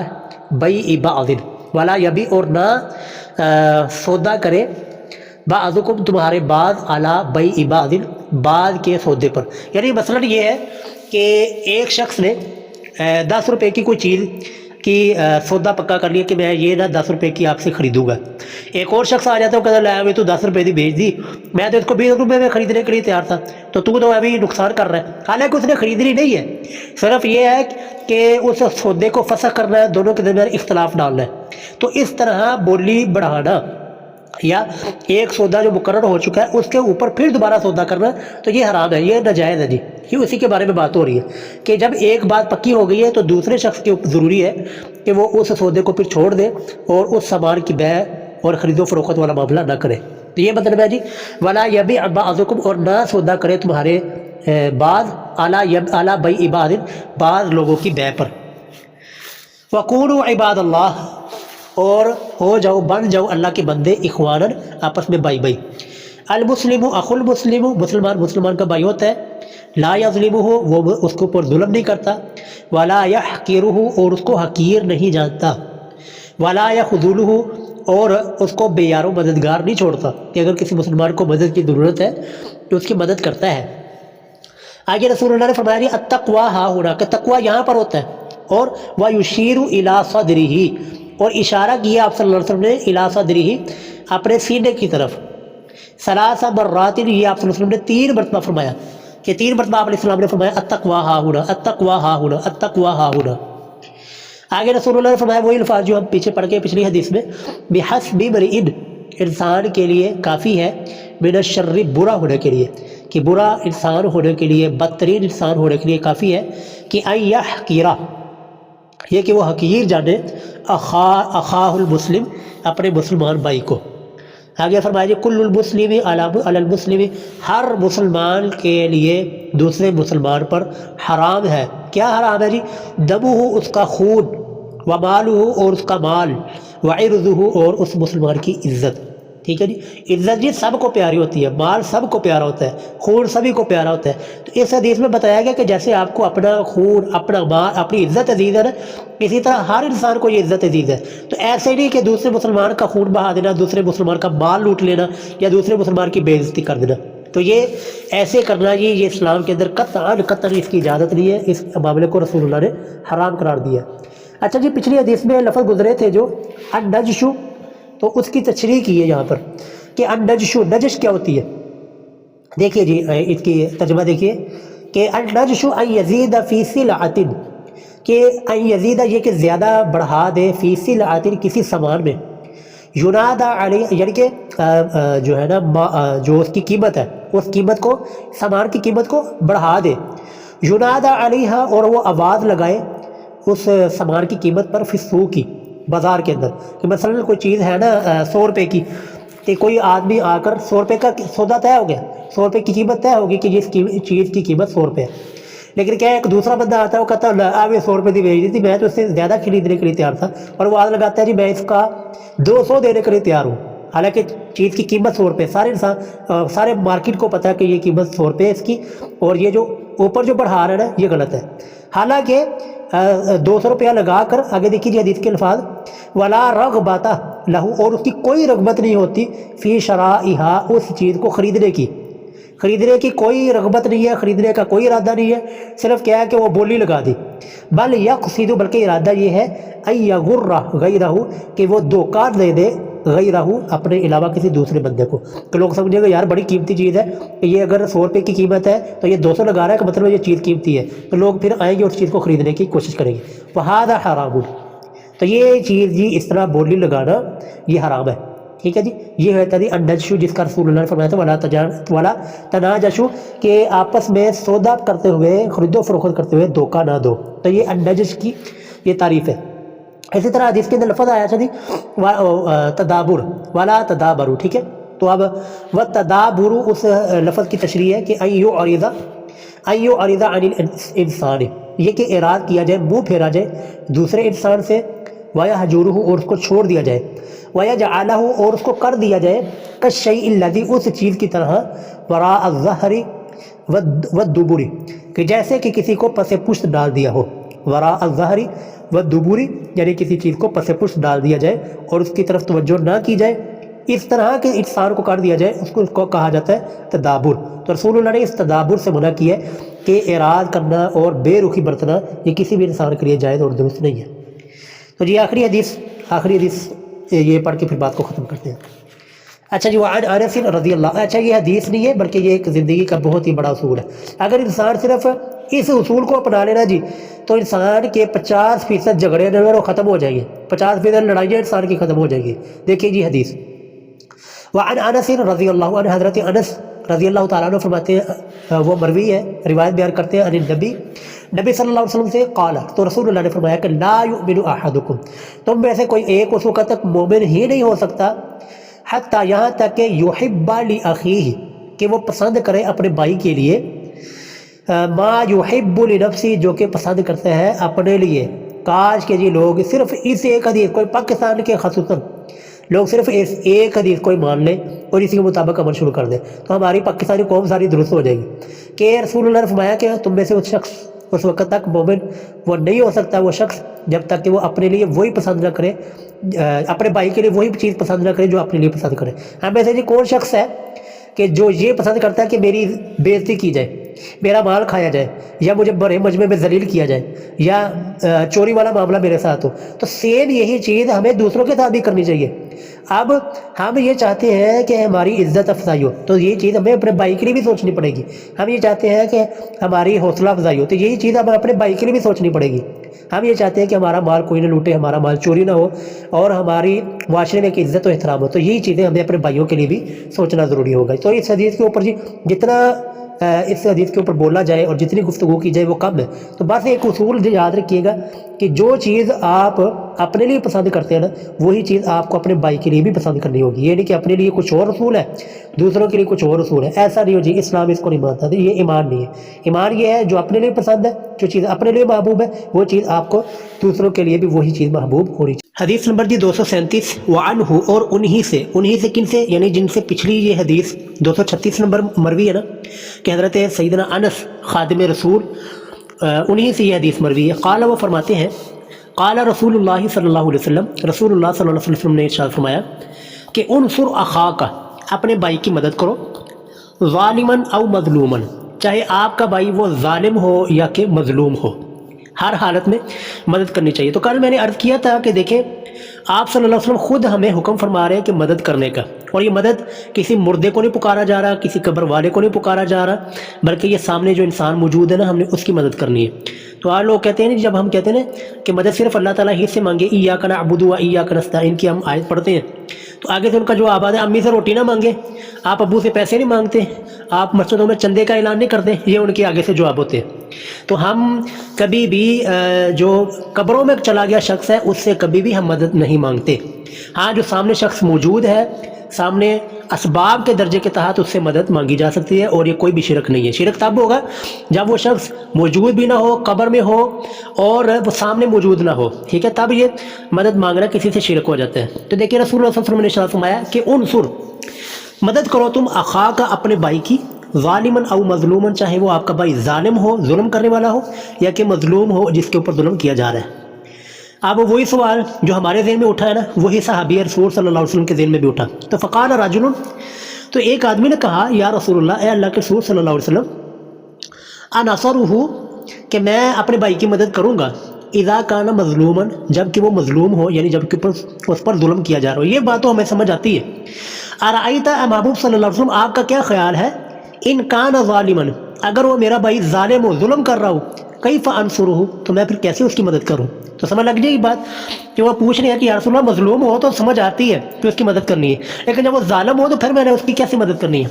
بیع بعض، ولا یبیع، اور نہ سودا کرے، بعضکم تمہارے بعض، علی بیع بعض، بعض کے سودے پر. یعنی مثلاً یہ ہے کہ ایک شخص نے 10 روپے کی کوئی چیز کی سودا پکا کر لیا کہ میں یہ نہ 10 روپے کی آپ سے خریدوں گا. ایک اور شخص آ جاتا ہے، وہ کہتا ہے لایا تو 10 روپے دی بھیج دی، میں تو اس کو 20 روپے میں خریدنے کے لیے تیار تھا، تو ابھی نقصان کر رہا ہے. حالانکہ اس نے خریدنی نہیں ہے، صرف یہ ہے کہ اس سودے کو فسخ کرنا ہے، دونوں کے درمیان اختلاف ڈالنا ہے. تو اس طرح بولی بڑھانا یا ایک سودا جو مقرر ہو چکا ہے اس کے اوپر پھر دوبارہ سودا کرنا، تو یہ حرام ہے، یہ ناجائز ہے جی. یہ اسی کے بارے میں بات ہو رہی ہے کہ جب ایک بات پکی ہو گئی ہے تو دوسرے شخص کے اوپر ضروری ہے کہ وہ اس سودے کو پھر چھوڑ دے اور اس سامان کی بیع اور خرید و فروخت والا معاملہ نہ کرے. تو یہ مطلب ہے جی ولا یبیع بعضکم، اور نہ سودا کرے تمہارے بعض، اعلیٰ بیع بعض، بعض لوگوں کی بیع پر. وکونوا عباد اللہ، اور ہو جاؤ، بن جاؤ اللہ کے بندے، اخوانا، آپس میں بھائی بھائی. المسلم اخو المسلم، مسلمان مسلمان کا بھائی ہوتا ہے. لا یظلمہ، وہ اس کے اوپر ظلم نہیں کرتا. ولا یحقرہ، اور اس کو حقیر نہیں جانتا. ولا یخذلہ، اور اس کو بے یار و مددگار نہیں چھوڑتا، کہ اگر کسی مسلمان کو مدد کی ضرورت ہے تو اس کی مدد کرتا ہے. آگے رسول اللہ نے فرمایا التقویٰ ہا ہونا، کہ تقویٰ یہاں پر ہوتا ہے. اور وَيُشِيرُ إِلَىٰ صَدْرِهِ، اور اشارہ کیا آپ صلی اللہ علیہ وسلم نے إِلَىٰ صَدْرِهِ، اپنے سینے کی طرف. ثلاث مرات، یہ آپ صلی اللہ علیہ وسلم نے 3 مرتبہ فرمایا، کہ 3 مرتبہ آپ علیہ السلام نے فرمایا التقویٰ ہا ہونا، التقویٰ ہا ہونا، التقویٰ ہا ہونا. آگے رسول اللہ نے فرمایا وہی الفاظ جو ہم پیچھے پڑھ کے پچھلی حدیث میں، بحسب امرئ، انسان کے لیے کافی ہے، من الشر، برا ہونے کے لیے، کہ برا انسان ہونے کے لیے، بدترین انسان ہونے کے لیے کافی ہے کہ ان یحقیرہ، یہ کہ وہ حقیر جانے اخاہ المسلم، اپنے مسلمان بھائی کو۔ آگے فرمایا جی کل المسلم علی المسلم، ہر مسلمان کے لیے دوسرے مسلمان پر حرام ہے۔ کیا حرام ہے جی؟ دمہ، اس کا خون، ومالہ، اور اس کا مال، وعرضہ، اور اس مسلمان کی عزت۔ ٹھیک ہے جی، عزت جی سب کو پیاری ہوتی ہے، مال سب کو پیارا ہوتا ہے، خون سبھی کو پیارا ہوتا ہے۔ تو اس حدیث میں بتایا گیا کہ جیسے آپ کو اپنا خون، اپنا مال، اپنی عزت عزیز ہے نا، اسی طرح ہر انسان کو یہ عزت عزیز ہے۔ تو ایسے نہیں کہ دوسرے مسلمان کا خون بہا دینا، دوسرے مسلمان کا مال لوٹ لینا، یا دوسرے مسلمان کی بے عزتی کر دینا، تو یہ ایسے کرنا جی یہ اسلام کے اندر قطعاً اس کی اجازت نہیں ہے، اس معاملے کو رسول اللہ نے حرام قرار دیا۔ اچھا جی، پچھلی حدیث میں لفظ گزرے تھے جو النجش، تو اس کی تشریح کی ہے یہاں پر کہ النجش، نجش کیا ہوتی ہے؟ دیکھیے جی اس کی ترجمہ دیکھیے کہ النجش ان یزید فی سلعۃ، کہ ان یزید یہ کہ زیادہ بڑھا دے، فی سلعۃ کسی سامان میں، ینادی علیہ یعنی کہ جو ہے نا جو اس کی قیمت ہے، اس قیمت کو، سامان کی قیمت کو بڑھا دے، ینادی علیہ، اور وہ آواز لگائے اس سامان کی قیمت پر، فی السوق کی، بازار کے اندر، کہ مثلا کوئی چیز ہے نا 100 روپے کی، کہ کوئی آدمی آ کر 100 روپے کا سودا طے ہو گیا، 100 روپے کی قیمت طے ہوگی کہ جس چیز کی قیمت 100 روپے ہے، لیکن کیا ایک دوسرا بندہ آتا ہے، وہ کہتا ہے اب یہ 100 روپے کی بیچ دی تھی، میں تو اس سے زیادہ خریدنے کے لیے تیار تھا، اور وہ آواز لگاتا ہے جی میں اس کا 200 دینے کے لیے تیار ہوں، حالانکہ چیز کی قیمت 100 روپے، سارے مارکیٹ کو پتہ ہے کہ یہ قیمت 100 روپے ہے اس کی، اور یہ جو اوپر جو بڑھا رہا ہے نا یہ غلط ہے۔ حالانکہ 200 روپیہ لگا کر، آگے دیکھیے جی حدیث کے الفاظ، ولا رغبۃ لہ، اور اس کی کوئی رغبت نہیں ہوتی، فی شرائہا، اس چیز کو خریدنے کی کوئی رغبت نہیں ہے، خریدنے کا کوئی ارادہ نہیں ہے، صرف کیا ہے کہ وہ بولی لگا دی، بل یقصد، بلکہ ارادہ یہ ہے، ان یغر غیرہ، کہ وہ دھوکہ دے دے غیرہ، اپنے علاوہ کسی دوسرے بندے کو، کہ لوگ سمجھیں گے یار بڑی قیمتی چیز ہے، کہ یہ اگر 100 روپے کی قیمت ہے تو یہ 200 لگا رہا ہے، کہ مطلب یہ چیز قیمتی ہے، تو لوگ پھر آئیں گے اس چیز کو خریدنے کی کوشش کریں گے، وہذا حرام، تو یہ چیز جی اس طرح بولی لگانا یہ حرام ہے۔ ٹھیک ہے جی، یہ ہے تری النجش، جس کا رسول اللہ نے فرمایا تھا ولا تناجشوا، کہ آپس میں سودا کرتے ہوئے، خرید و فروخت کرتے ہوئے دھوکہ نہ دو، تو یہ النجش کی یہ تعریف ہے۔ اسی طرح حدیث کے اندر لفظ آیا تھا جی تدابر، ولا تدابروا، ٹھیک ہے، تو اب وتدابر اس لفظ کی تشریح ہے کہ ان یعرض عن الانسان، یہ کہ اعراض کیا جائے، منہ پھیرا جائے دوسرے انسان سے، ویہجرہ، اور اس کو چھوڑ دیا جائے، ویجعلہ، اور اس کو کر دیا جائے، کالشیء الذی، اس چیز کی طرح، وراء الظہر والدبر، کہ جیسے کہ کسی کو پس پشت ڈال دیا ہو، وراء الظہر والدبر، یعنی کسی چیز کو پس پشت ڈال دیا جائے اور اس کی طرف توجہ نہ کی جائے، اس طرح کے انسان کو کر دیا جائے، اس کو کہا جاتا ہے تدابر۔ تو رسول اللہ نے اس تدابر سے منع کیا ہے کہ اعراض کرنا اور بے رخی برتنا یہ کسی بھی انسان کے لیے جائز اور درست نہیں ہے۔ تو جی آخری حدیث یہ پڑھ کے پھر بات کو ختم کرتے ہیں۔ اچھا جی، وعن انس رضی اللہ، اچھا یہ حدیث نہیں ہے بلکہ یہ ایک زندگی کا بہت ہی بڑا اصول ہے۔ اگر انسان صرف اس اصول کو اپنا لینا جی، تو انسان کے 50% جھگڑے جو ہیں وہ ختم ہو جائیں گے، 50% لڑائیاں انسان کی ختم ہو جائیں گی۔ دیکھیے جی حدیث، وعن انس رضی اللہ عنہ، حضرت انس رضی اللہ تعالیٰ عنہ فرماتے ہیں، وہ مروی ہے، روایت بیان کرتے ہیں، عن النبی، نبی صلی اللہ علیہ وسلم سے، قال، تو رسول اللہ نے فرمایا کہ لا یؤمن احدکم، تم میں سے کوئی ایک اس وقت تک مومن ہی نہیں ہو سکتا، حتی، یہاں تک کہ یحب لاخیہ، کہ وہ پسند کرے اپنے بھائی کے لیے، ما یحب لنفسی، جو کہ پسند کرتا ہے اپنے لیے۔ کاش کہ جی لوگ صرف اس ایک حدیث کو، پاکستان کے خصوصاً لوگ صرف اس ایک حدیث کو ہی مان لیں اور اسی کے مطابق عمل شروع کر دیں، تو ہماری پاکستانی قوم ساری درست ہو جائے گی۔ کہ رسول اللہ نے فرمایا کہ تم میں سے اس وقت تک مومن وہ نہیں ہو سکتا وہ شخص جب تک کہ وہ اپنے لیے وہی پسند نہ کرے، اپنے بھائی کے لیے وہی چیز پسند نہ کرے جو اپنے لیے پسند کرے۔ ہم میں سے جی کون شخص ہے کہ جو یہ پسند کرتا ہے کہ میری بے عزتی کی جائے، میرا مال کھایا جائے، یا مجھے بڑے مجمع میں ذلیل کیا جائے، یا چوری والا معاملہ میرے ساتھ ہو، تو سیم یہی چیز ہمیں دوسروں کے ساتھ بھی کرنی چاہیے۔ اب ہم یہ چاہتے ہیں کہ ہماری عزت افزائی ہو، تو یہ چیز ہمیں اپنے بھائی کے لیے بھی سوچنی پڑے گی۔ ہم یہ چاہتے ہیں کہ ہماری حوصلہ افزائی ہو، تو یہی چیز ہمیں اپنے بھائی کے لیے بھی سوچنی پڑے گی۔ ہم یہ چاہتے ہیں کہ ہمارا مال کوئی نہ لوٹے، ہمارا مال چوری نہ ہو، اور ہماری معاشرے میں ایک عزت و احترام ہو، تو یہی چیزیں ہمیں اپنے بھائیوں کے لیے بھی سوچنا ضروری ہوگا۔ تو اس حدیث کے اوپر جی جتنا اس حدیث کے اوپر بولا جائے اور جتنی گفتگو کی جائے وہ کم ہے. تو بس ایک اصول یاد رکھیے گا کہ جو چیز آپ اپنے لیے پسند کرتے ہیں نا وہی چیز آپ کو اپنے بھائی کے لیے بھی پسند کرنی ہوگی. یہ نہیں کہ اپنے لیے کچھ اور اصول ہے دوسروں کے لیے کچھ اور اصول ہے. ایسا نہیں ہو جی, اسلام اس کو نہیں مانتا. تو یہ ایمان نہیں ہے. ایمان یہ ہے جو اپنے لیے پسند ہے, جو چیز اپنے لیے محبوب ہے وہ چیز آپ کو دوسروں کے لیے بھی وہی چیز محبوب ہونی چاہیے. حدیث نمبر جی 237, وعنہ, اور انہی سے کن سے, یعنی جن سے پچھلی یہ حدیث 236 نمبر مروی ہے نا کہ حضرت سیدنا انس خادم رسول انہی سے یہ حدیث مروی ہے. قال, وہ فرماتے ہیں, قال رسول اللہ صلی اللہ علیہ وسلم, رسول اللہ صلی اللہ علیہ وسلم نے ارشاد فرمایا کہ انصر اخاک, اپنے بھائی کی مدد کرو, ظالماً او مظلوماً, چاہے آپ کا بھائی وہ ظالم ہو یا کہ مظلوم ہو, ہر حالت میں مدد کرنی چاہیے. تو کل میں نے عرض کیا تھا کہ دیکھیں آپ صلی اللہ علیہ وسلم خود ہمیں حکم فرما رہے ہیں کہ مدد کرنے کا, اور یہ مدد کسی مردے کو نہیں پکارا جا رہا, کسی قبر والے کو نہیں پکارا جا رہا, بلکہ یہ سامنے جو انسان موجود ہے نا ہم نے اس کی مدد کرنی ہے. تو آج لوگ کہتے ہیں جب ہم کہتے ہیں نا کہ مدد صرف اللہ تعالیٰ ہی سے مانگے, ایاک نعبد و ایاک نستعین کی ہم آیت پڑھتے ہیں, تو آگے سے ان کا جواب آتا ہے امی سے روٹی نہ مانگے, آپ ابو سے پیسے نہیں مانگتے, آپ مسجدوں میں چندے کا اعلان نہیں کرتے, یہ ان کے آگے سے جواب ہوتے ہیں. تو ہم کبھی بھی جو قبروں میں چلا گیا شخص ہے اس سے کبھی بھی ہم مدد نہیں مانگتے. ہاں جو سامنے شخص موجود ہے, سامنے اسباب کے درجے کے تحت اس سے مدد مانگی جا سکتی ہے, اور یہ کوئی بھی شرک نہیں ہے. شرک تب ہوگا جب وہ شخص موجود بھی نہ ہو, قبر میں ہو اور وہ سامنے موجود نہ ہو, ٹھیک ہے, تب یہ مدد مانگنا کسی سے شرک ہو جاتا ہے. تو دیکھیے رسول اللہ صلی اللہ علیہ وسلم نے ارشاد فرمایا کہ انصر, مدد کرو تم اخا کا, اپنے بھائی کی, ظالماً او مظلوماً, چاہے وہ آپ کا بھائی ظالم ہو, ظلم کرنے والا ہو, یا کہ مظلوم ہو جس کے اوپر ظلم کیا جا رہا ہے. اب وہی سوال جو ہمارے ذہن میں اٹھا ہے نا وہی صحابی رسول صلی اللہ علیہ وسلم کے ذہن میں بھی اٹھا. تو فقال رجل, تو ایک آدمی نے کہا یا رسول اللہ, اے اللہ کے رسول صلی اللہ علیہ وسلم, انصرہ, کہ میں اپنے بھائی کی مدد کروں گا, اذا کان مظلوماً, جب کہ وہ مظلوم ہو, یعنی جب کہ اس پر ظلم کیا جا رہا ہو. یہ بات تو ہمیں سمجھ آتی ہے. ارائیت, اے محبوب صلی اللہ علیہ وسلم آپ کا کیا خیال ہے, ان کان ظالماً, اگر وہ میرا بھائی ظالم ہو, ظلم کر رہا ہو, کیف انصرہ, تو میں پھر کیسے اس کی مدد کروں. تو سمجھ لگ جائے گی بات کہ وہ پوچھ رہے ہیں کہ یا رسول اللہ مظلوم ہو تو سمجھ آتی ہے کہ اس کی مدد کرنی ہے, لیکن جب وہ ظالم ہو تو پھر میں نے اس کی کیسے مدد کرنی ہے.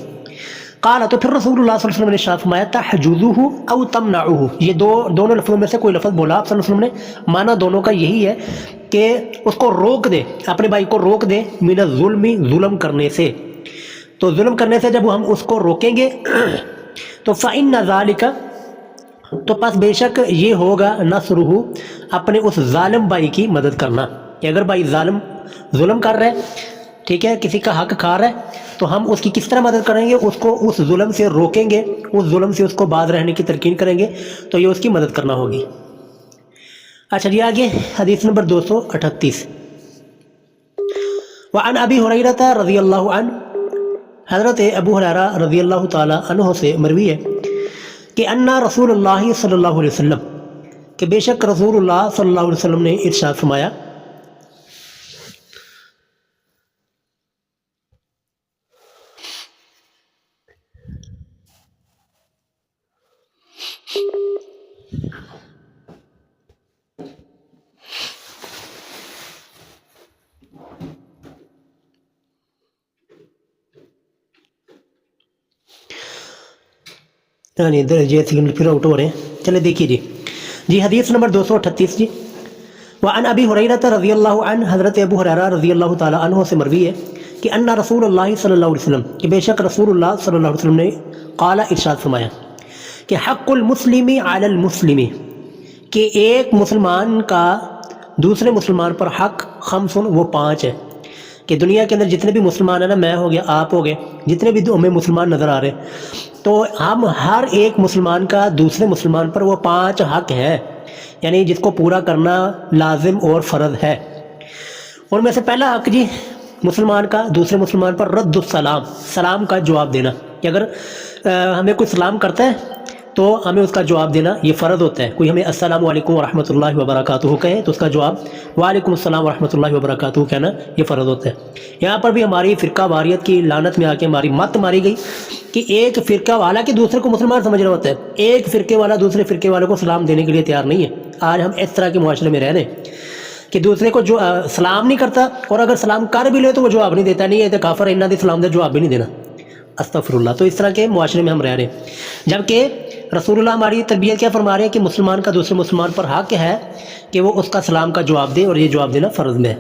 قال, تو پھر رسول اللہ صلی اللہ علیہ وسلم نے ارشاد فرمایا تحجزہ او تمنعہ, یہ دونوں لفظوں میں سے کوئی لفظ بولا آپ صلی اللہ علیہ وسلم نے, معنی دونوں کا یہی ہے کہ اس کو روک دے, اپنے بھائی کو روک دے, من الظلم, ظلم کرنے سے. تو ظلم کرنے سے جب ہم اس کو روکیں گے تو فإن ذلک, تو پس بے شک یہ ہوگا نصرہ, اپنے اس ظالم بھائی کی مدد کرنا. کہ اگر بھائی ظلم کر رہے, ٹھیک ہے, کسی کا حق کھا رہا ہے, تو ہم اس کی کس طرح مدد کریں گے, اس کو اس ظلم سے روکیں گے, اس ظلم سے اس کو باز رہنے کی تلقین کریں گے, تو یہ اس کی مدد کرنا ہوگی. اچھا جی آگے حدیث نمبر 238, وعن ابی ہریرہ رضی اللہ عنہ, حضرت ابو ہریرہ رضی اللہ تعالی عنہ سے مروی ہے کہ انا رسول اللہ صلی اللہ علیہ وسلم, کہ بے شک رسول اللہ صلی اللہ علیہ وسلم نے ارشاد فرمایا, پھر آؤٹ ہو رہے ہیں, چلے دیکھیے جی حدیث نمبر 238 جی. وعن ابی ہریرہ رضی اللہ عنہ, حضرت ابو ہریرہ رضی اللہ تعالی عنہ سے مروی ہے کہ ان رسول اللہ صلی اللہ علیہ وسلم, کہ بے شک رسول اللہ صلی اللہ علیہ وسلم نے قال, ارشاد فرمایا کہ حق المسلم علی المسلم, کہ ایک مسلمان کا دوسرے مسلمان پر حق خمس, وہ 5 ہے. کہ دنیا کے اندر جتنے بھی مسلمان ہیں نا, میں ہو گیا, آپ ہو گئے, جتنے بھی ہمیں مسلمان نظر آ رہے ہیں, تو ہم ہر ایک مسلمان کا دوسرے مسلمان پر وہ 5 حق ہے, یعنی جس کو پورا کرنا لازم اور فرض ہے. اور میں سے پہلا حق جی مسلمان کا دوسرے مسلمان پر رد السلام, سلام کا جواب دینا. کہ اگر ہمیں کوئی سلام کرتا ہے تو ہمیں اس کا جواب دینا یہ فرض ہوتا ہے. کوئی ہمیں السلام علیکم ورحمۃ اللہ وبرکاتہ کہے تو اس کا جواب وعلیکم السلام ورحمۃ اللہ وبرکاتہ کہنا یہ فرض ہوتا ہے. یہاں پر بھی ہماری فرقہ واریت کی لعنت میں آ کے ہماری مت ماری گئی کہ ایک فرقہ والا کہ دوسرے کو مسلمان سمجھ رہا ہوتا ہے, ایک فرقے والا دوسرے فرقے والے کو سلام دینے کے لیے تیار نہیں ہے. آج ہم اس طرح کے معاشرے میں رہ رہے ہیں کہ دوسرے کو جو سلام نہیں کرتا, اور اگر سلام کر بھی لے تو وہ جواب نہیں دیتا, نہیں ہے تو کافر, انہاں دی سلام دا جواب بھی نہیں دینا. استغفراللہ. تو اس طرح کے معاشرے میں ہم رہ رہے ہیں، جبکہ رسول اللہ ہماری تربیت کیا فرما رہے ہیں کہ مسلمان کا دوسرے مسلمان پر حق ہے کہ وہ اس کا سلام کا جواب دے، اور یہ جواب دینا فرض میں ہے.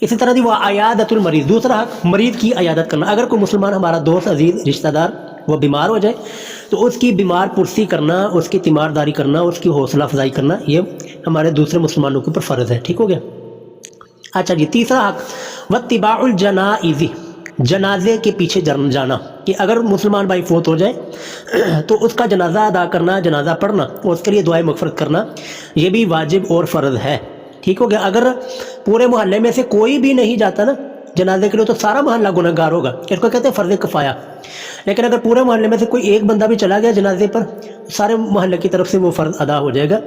اسی طرح وہ عیادت المریض، دوسرا حق مریض کی عیادت کرنا. اگر کوئی مسلمان ہمارا دوست، عزیز، رشتہ دار وہ بیمار ہو جائے تو اس کی بیمار پرسی کرنا، اس کی تیمارداری کرنا، اس کی حوصلہ افزائی کرنا، یہ ہمارے دوسرے مسلمانوں کے اوپر فرض ہے. ٹھیک ہو گیا. اچھا جی، تیسرا حق واتباع الجنائز، جنازے کے پیچھے جانا، کہ اگر مسلمان بھائی فوت ہو جائے تو اس کا جنازہ ادا کرنا، جنازہ پڑھنا اور اس کے لیے دعائے مغفرت کرنا، یہ بھی واجب اور فرض ہے. ٹھیک ہو گیا. اگر پورے محلے میں سے کوئی بھی نہیں جاتا نا جنازے کے لیے تو سارا محلہ گنہگار گار ہوگا، اس کو کہتے ہیں فرض کفایہ. لیکن اگر پورے محلے میں سے کوئی ایک بندہ بھی چلا گیا جنازے پر، سارے محلے کی طرف سے وہ فرض ادا ہو جائے گا.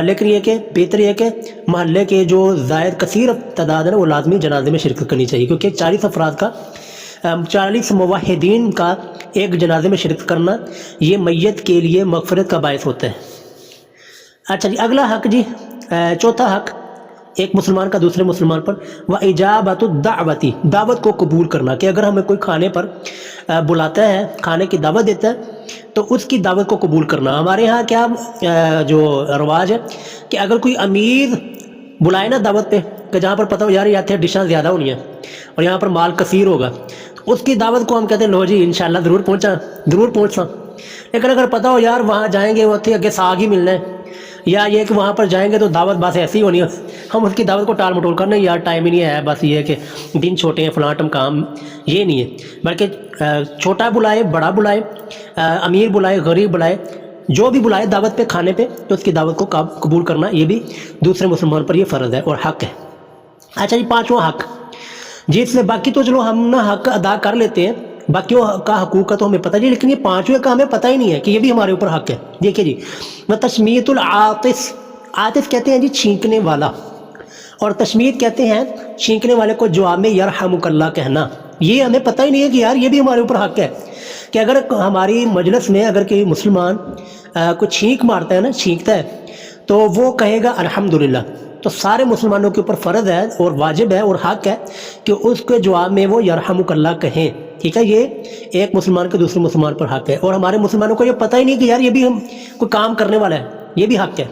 لیکن یہ کہ بہتر یہ کہ محلے کے جو زائد کثیر تعداد ہے نا وہ لازمی جنازے میں شرکت کرنی چاہیے، کیونکہ 40 افراد کا 40 موحدین کا ایک جنازے میں شرکت کرنا یہ میت کے لیے مغفرت کا باعث ہوتا ہے. اچھا جی، اگلا حق جی، چوتھا حق ایک مسلمان کا دوسرے مسلمان پر وَإِجَابَةُ الدَّعْوَةِ، دعوت کو قبول کرنا، کہ اگر ہمیں کوئی کھانے پر بلاتا ہے، کھانے کی دعوت دیتا ہے تو اس کی دعوت کو قبول کرنا. ہمارے ہاں کیا جو رواج ہے کہ اگر کوئی امیر بلائے نا دعوت پہ، کہ جہاں پر پتہ ہو یار یہاں تھے ڈشاں زیادہ ہونی ہیں اور یہاں پر مال کثیر ہوگا، اس کی دعوت کو ہم کہتے ہیں لو جی انشاءاللہ ضرور پہنچنا. لیکن اگر پتہ ہو یار وہاں جائیں گے وہ تھے اگے ساگ ہی ملنا ہے، یا یہ کہ وہاں پر جائیں گے تو دعوت بس ایسی ہونی ہے، ہم اس کی دعوت کو ٹال مٹول کرنا، یار ٹائم ہی نہیں ہے، بس یہ ہے کہ دن چھوٹے ہیں فلاں ٹم کام، یہ نہیں ہے. بلکہ چھوٹا بلائے، بڑا بلائے، امیر بلائے، غریب بلائے، جو بھی بلائے دعوت پہ، کھانے پہ، تو اس کی دعوت کو قبول کرنا یہ بھی دوسرے مسلمان پر یہ فرض ہے اور حق ہے. اچھا جی، پانچواں حق جس میں باقی تو چلو ہم نا حق ادا کر لیتے ہیں، باقیوں کا حقوق کا تو ہمیں پتہ نہیں، لیکن یہ پانچویں کا ہمیں پتہ ہی نہیں ہے کہ یہ بھی ہمارے اوپر حق ہے. دیکھیے جی، تشمیت العاطس، عاطس کہتے ہیں جی چھینکنے والا، اور تشمیت کہتے ہیں چھینکنے والے کو جواب میں یرحمک اللہ کہنا. یہ ہمیں پتہ ہی نہیں ہے کہ یار یہ بھی ہمارے اوپر حق ہے کہ اگر ہماری مجلس میں اگر کوئی مسلمان کوئی چھینک مارتا ہے نا، چھینکتا ہے، تو وہ کہے گا الحمدللہ. تو سارے مسلمانوں کے اوپر فرض ہے اور واجب ہے اور حق ہے کہ اس کے جواب میں وہ یرحمک اللہ کہیں. ٹھیک ہے، یہ ایک مسلمان کے دوسرے مسلمان پر حق ہے، اور ہمارے مسلمانوں کو یہ پتہ ہی نہیں کہ یار یہ بھی ہم کوئی کام کرنے والا ہے، یہ بھی حق ہے.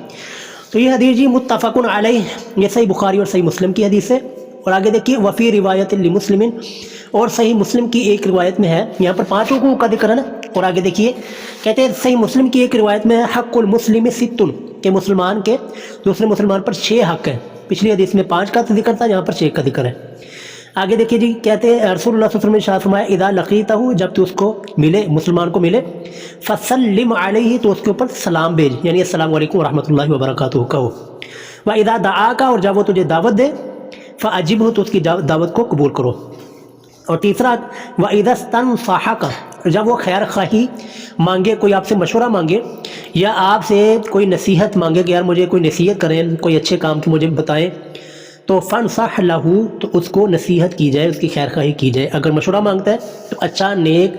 تو یہ حدیث جی متفق علیہ، یہ صحیح بخاری اور صحیح مسلم کی حدیث ہے. اور آگے دیکھیے وفی روایت لمسلم، اور صحیح مسلم کی ایک روایت میں ہے، یہاں پر 5 حقوق کا ذکر ہے نا. اور آگے دیکھیے کہتے ہیں صحیح مسلم کی ایک روایت میں ہے حق المسلم 6، کہ مسلمان کے دوسرے مسلمان پر 6 حق ہیں. پچھلی حدیث میں 5 کا ذکر تھا، یہاں پر 6 کا ذکر ہے. آگے دیکھیے جی، کہتے ہیں رسول اللہ صلی اللہ علیہ وسلم نے ارشاد فرمایا اذا لقیتہ، جب تو اس کو ملے، مسلمان کو ملے، فسلم علیہ، تو اس کے اوپر سلام بھیج، یعنی السلام علیکم ورحمۃ اللہ وبرکاتہ کہو. واذا دعاک، اور جب وہ تجھے دعوت دے، فاجبہ، تو اس کی دعوت کو قبول کرو. اور تیسرا واذا استنصحک، جب وہ خیر خواہی مانگے، کوئی آپ سے مشورہ مانگے یا آپ سے کوئی نصیحت مانگے کہ یار مجھے کوئی نصیحت کریں، کوئی اچھے کام کی مجھے بتائیں، تو فنصح لہ، تو اس کو نصیحت کی جائے، اس کی خیر خواہی کی جائے. اگر مشورہ مانگتا ہے تو اچھا، نیک،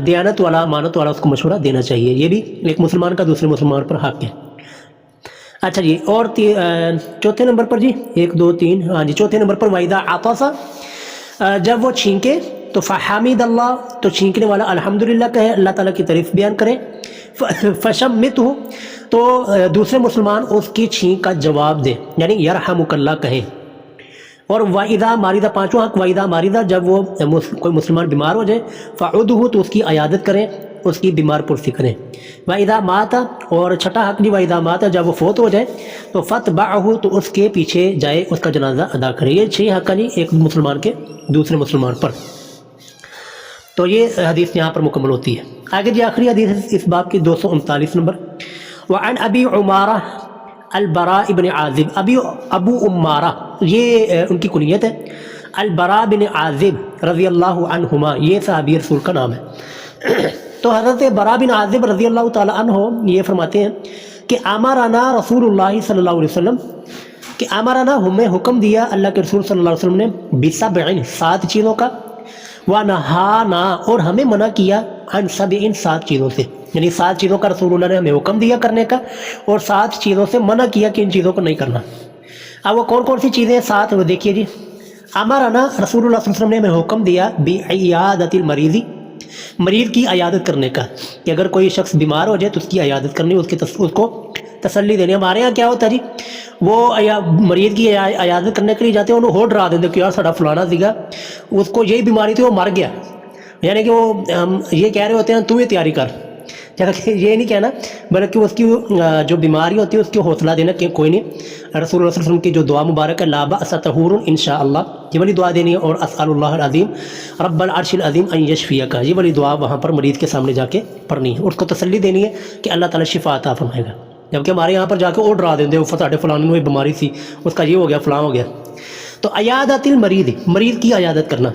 دیانت والا، امانت والا اس کو مشورہ دینا چاہیے. یہ بھی ایک مسلمان کا دوسرے مسلمان پر حق ہے. اچھا جی، اور چوتھے نمبر پر جی 1 2 3، ہاں جی، چوتھے نمبر پر واذا عطس، جب وہ چھینکے تو فحمد اللہ، تو چھینکنے والا الحمدللہ کہے، اللہ تعالیٰ کی تعریف بیان کرے. فشمتہ، تو دوسرے مسلمان اس کی چھینک کا جواب دے، یعنی یرحمک اللہ کہے. اور وَإِذَا مَرِضَ، 5واں حق وَإِذَا مَرِضَ، جب وہ کوئی مسلمان بیمار ہو جائے، فَعُدْهُ، تو اس کی عیادت کریں، اس کی بیمار پرسی کریں. وَإِذَا مَاتَ، اور چھٹا حق جی وَإِذَا مَاتَ، جب وہ فوت ہو جائے تو فَاتْبَعْهُ، تو اس کے پیچھے جائے، اس کا جنازہ ادا کرے. یہ 6 حق جی ایک مسلمان کے دوسرے مسلمان پر. تو یہ حدیث یہاں پر مکمل ہوتی ہے. آگے جی آخری حدیث اس باب کی 239 نمبر. وعن ابی عمارہ البراء بن عازب، ابو عمارہ یہ ان کی کنیت ہے، البراء بن عازب رضی اللہ عنہما، یہ صحابی رسول کا نام ہے. تو حضرت براء بن عازب رضی اللہ تعالی عنہ یہ فرماتے ہیں کہ امرنا رسول اللہ صلی اللہ علیہ وسلم، کہ امرنا، ہمیں حکم دیا اللہ کے رسول صلی اللہ علیہ وسلم نے، بسبع، 7 چیزوں کا، ونہانا، اور ہمیں منع کیا، عن سبع، 7 چیزوں سے، یعنی 7 چیزوں کا رسول اللہ نے ہمیں حکم دیا کرنے کا، اور 7 چیزوں سے منع کیا کہ ان چیزوں کو نہیں کرنا. اب وہ کون کون سی چیزیں 7 وہ دیکھیے جی. امرنا، رسول اللہ صلی اللہ علیہ وسلم نے ہمیں حکم دیا بعیادۃ المریض، مریض کی عیادت کرنے کا، کہ اگر کوئی شخص بیمار ہو جائے تو اس کی عیادت کرنی، اس کو تسلی دینی. ہمارے یہاں کیا ہوتا ہے جی، وہ مریض کی عیادت کرنے کے لیے جاتے ہیں، انہوں ہو ڈرا دیتے کہ یار ساڈا فلانا سیگا، اس کو یہی بیماری تھی، وہ مر گیا. یعنی کہ وہ یہ کہہ رہے ہوتے ہیں تو یہ تیاری کر، جبکہ یہ نہیں کہنا، بلکہ اس کی جو بیماری ہوتی ہے اس کی حوصلہ دینا کہ کوئی نہیں. رسول اللہ صلی اللہ علیہ وسلم کی جو دعا مبارک ہے، لا بأس طہور ان شاء اللہ، یہ والی دعا دینی ہے. اور اسأل اللہ العظیم رب العرش العظیم ان یشفیک، یہ والی دعا وہاں پر مریض کے سامنے جا کے پڑھنی ہے، اس کو تسلی دینی ہے کہ اللہ تعالیٰ شفا عطا فرمائے گا. جبکہ ہمارے یہاں پر جا کے اور ڈرا دیتے ہیں، ساڈے فلانے میں بیماری سی، اس کا یہ ہو گیا فلاں ہو گیا. تو عیادت المریض، مریض کی عیادت کرنا.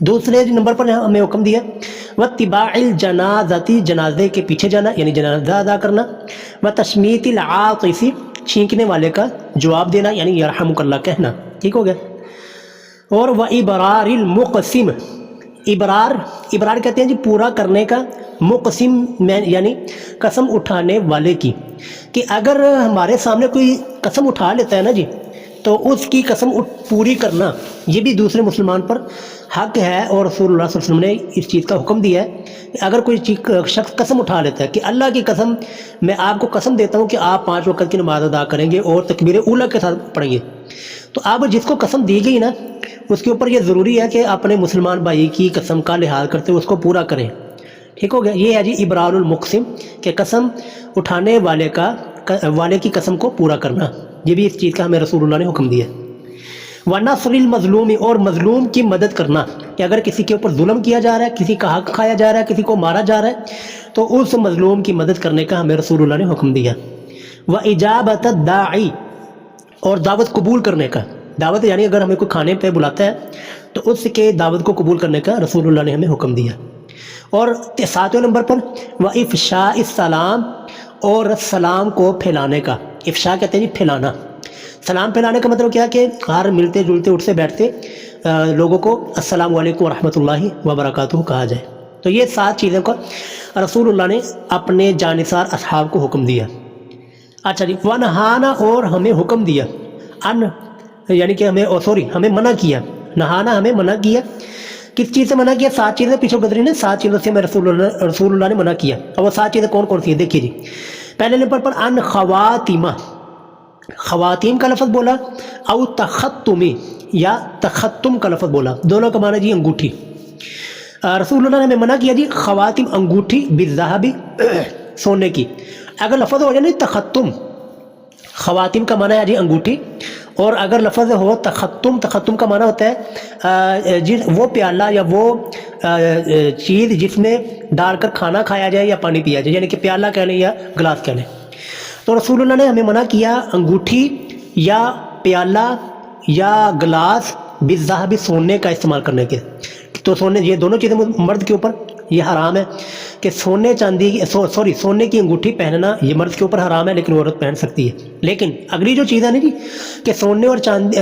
دوسرے نمبر پر ہمیں حکم دیا واتباع الجنازتی، جنازے کے پیچھے جانا یعنی جنازہ ادا کرنا. وتشمیت العاطس، چھینکنے والے کا جواب دینا یعنی یرحمک اللہ کہنا. ٹھیک ہو گیا. اور وابرار المقسم، ابرار کہتے ہیں جی پورا کرنے کا، مقسم میں یعنی قسم اٹھانے والے کی، کہ اگر ہمارے سامنے کوئی قسم اٹھا لیتا ہے نا جی، تو اس کی قسم پوری کرنا یہ بھی دوسرے مسلمان پر حق ہے. اور رسول اللہ صلی اللہ علیہ وسلم نے اس چیز کا حکم دیا ہے کہ اگر کوئی شخص قسم اٹھا لیتا ہے کہ اللہ کی قسم، میں آپ کو قسم دیتا ہوں کہ آپ 5 وقت کی نماز ادا کریں گے اور تکبیر اولیٰ کے ساتھ پڑھیں گے، تو اب جس کو قسم دی گئی نا، اس کے اوپر یہ ضروری ہے کہ اپنے مسلمان بھائی کی قسم کا لحاظ کرتے ہوئے اس کو پورا کریں. ٹھیک ہو گیا. یہ ہے جی ابرار المقسم، کہ قسم اٹھانے والے کی قسم کو پورا کرنا. یہ بھی اس چیز کا ہمیں رسول اللہ نے حکم دیا. وَنَصْرِ الْمَظْلُومِ، اور مظلوم کی مدد کرنا، کہ اگر کسی کے اوپر ظلم کیا جا رہا ہے، کسی کا حق کھایا جا رہا ہے، کسی کو مارا جا رہا ہے، تو اس مظلوم کی مدد کرنے کا ہمیں رسول اللہ نے حکم دیا. وَإِجَابَةَ الدَّاعِ، اور دعوت قبول کرنے کا. دعوت یعنی اگر ہمیں کوئی کھانے پہ بلاتا ہے تو اس کے دعوت کو قبول کرنے کا رسول اللہ نے ہمیں حکم دیا. اور 7ویں نمبر پر وَإِفْشَاءِ السَّلَامِ، اور سلام کو پھیلانے کا. افشاء کہتے ہیں جی پھیلانا. سلام پھیلانے کا مطلب کیا کہ ہر ملتے جلتے اٹھتے بیٹھتے لوگوں کو السلام علیکم ورحمۃ اللہ وبرکاتہ کہا جائے. تو یہ 7 چیزوں کا رسول اللہ نے اپنے جانثار اصحاب کو حکم دیا. اچھا جی. ونہانا، اور ہمیں حکم دیا، یعنی کہ ہمیں منع کیا. نہانا ہمیں منع کیا. کس چیز سے منع کیا؟ 7 چیزیں پیچھے گزری نا، 7 چیزوں سے ہمیں رسول اللہ نے منع کیا. اور وہ 7 چیزیں کون کون سی ہیں دیکھیے جی. پہلے نمبر پر ان خواتیمہ، خواتین کا لفظ بولا، او تختمی، یا تختم کا لفظ بولا. دونوں کا معنی جی انگوٹھی. رسول اللہ نے ہمیں منع کیا جی خواتیم، انگوٹھی، بالذہب، سونے کی. اگر لفظ ہو جائے نا تختم، خواتین کا معنی ہے جی انگوٹھی، اور اگر لفظ ہو تختم کا معنی ہوتا ہے وہ پیالہ یا وہ چیز جس میں ڈال کر کھانا کھایا جائے یا پانی پیا جائے، یعنی کہ پیالہ کہہ لیں یا گلاس کہہ لیں. تو رسول اللہ نے ہمیں منع کیا انگوٹھی یا پیالہ یا گلاس بالذہب، سونے کا استعمال کرنے کے. تو سونے، یہ دونوں چیزیں مرد کے اوپر یہ حرام ہے کہ سونے کی انگوٹھی پہننا یہ مرد کے اوپر حرام ہے، لیکن عورت پہن سکتی ہے. لیکن اگلی جو چیز ہے نا جی کہ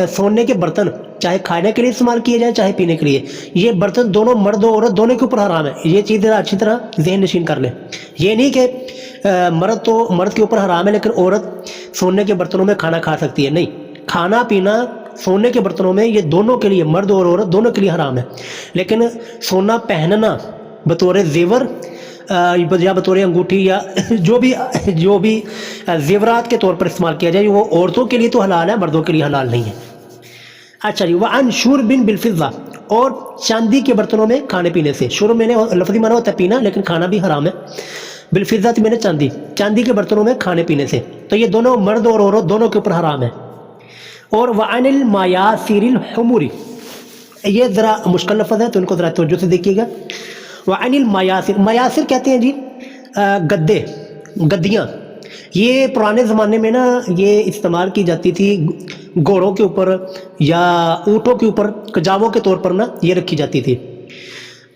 سونے کے برتن چاہے کھانے کے لیے استعمال کیے جائیں چاہے پینے کے لیے، یہ برتن دونوں مرد و عورت دونوں کے اوپر حرام ہے. یہ چیز اچھی طرح ذہن نشین کر لیں. یہ نہیں کہ مرد کے اوپر حرام ہے لیکن عورت سونے کے برتنوں میں کھانا کھا سکتی ہے. نہیں، کھانا پینا سونے کے برتنوں میں یہ دونوں کے لیے، مرد اور عورت دونوں کے لیے حرام ہے. لیکن سونا پہننا بطور زیور یا بطور انگوٹھی یا جو بھی زیورات کے طور پر استعمال کیا جائے، وہ عورتوں کے لیے تو حلال ہے، مردوں کے لیے حلال نہیں ہے. اچھا جی. وعن شرب بالفضہ، اور چاندی کے برتنوں میں کھانے پینے سے. شرب میں نے لفظی معنی ہوتا ہے پینا، لیکن کھانا بھی حرام ہے. بالفضہ میں نے چاندی کے برتنوں میں کھانے پینے سے. تو یہ دونوں مرد اور عورت دونوں کے اوپر حرام ہے. اور وعن المایاسر الحمر، یہ ذرا مشکل لفظ ہے تو ان کو ذرا توجہ سے دیکھیے گا. وعن المیاسر، میاسر کہتے ہیں جی گدیاں. یہ پرانے زمانے میں نا یہ استعمال کی جاتی تھی گھوڑوں کے اوپر یا اونٹوں کے اوپر، کجاووں کے طور پر نا یہ رکھی جاتی تھی.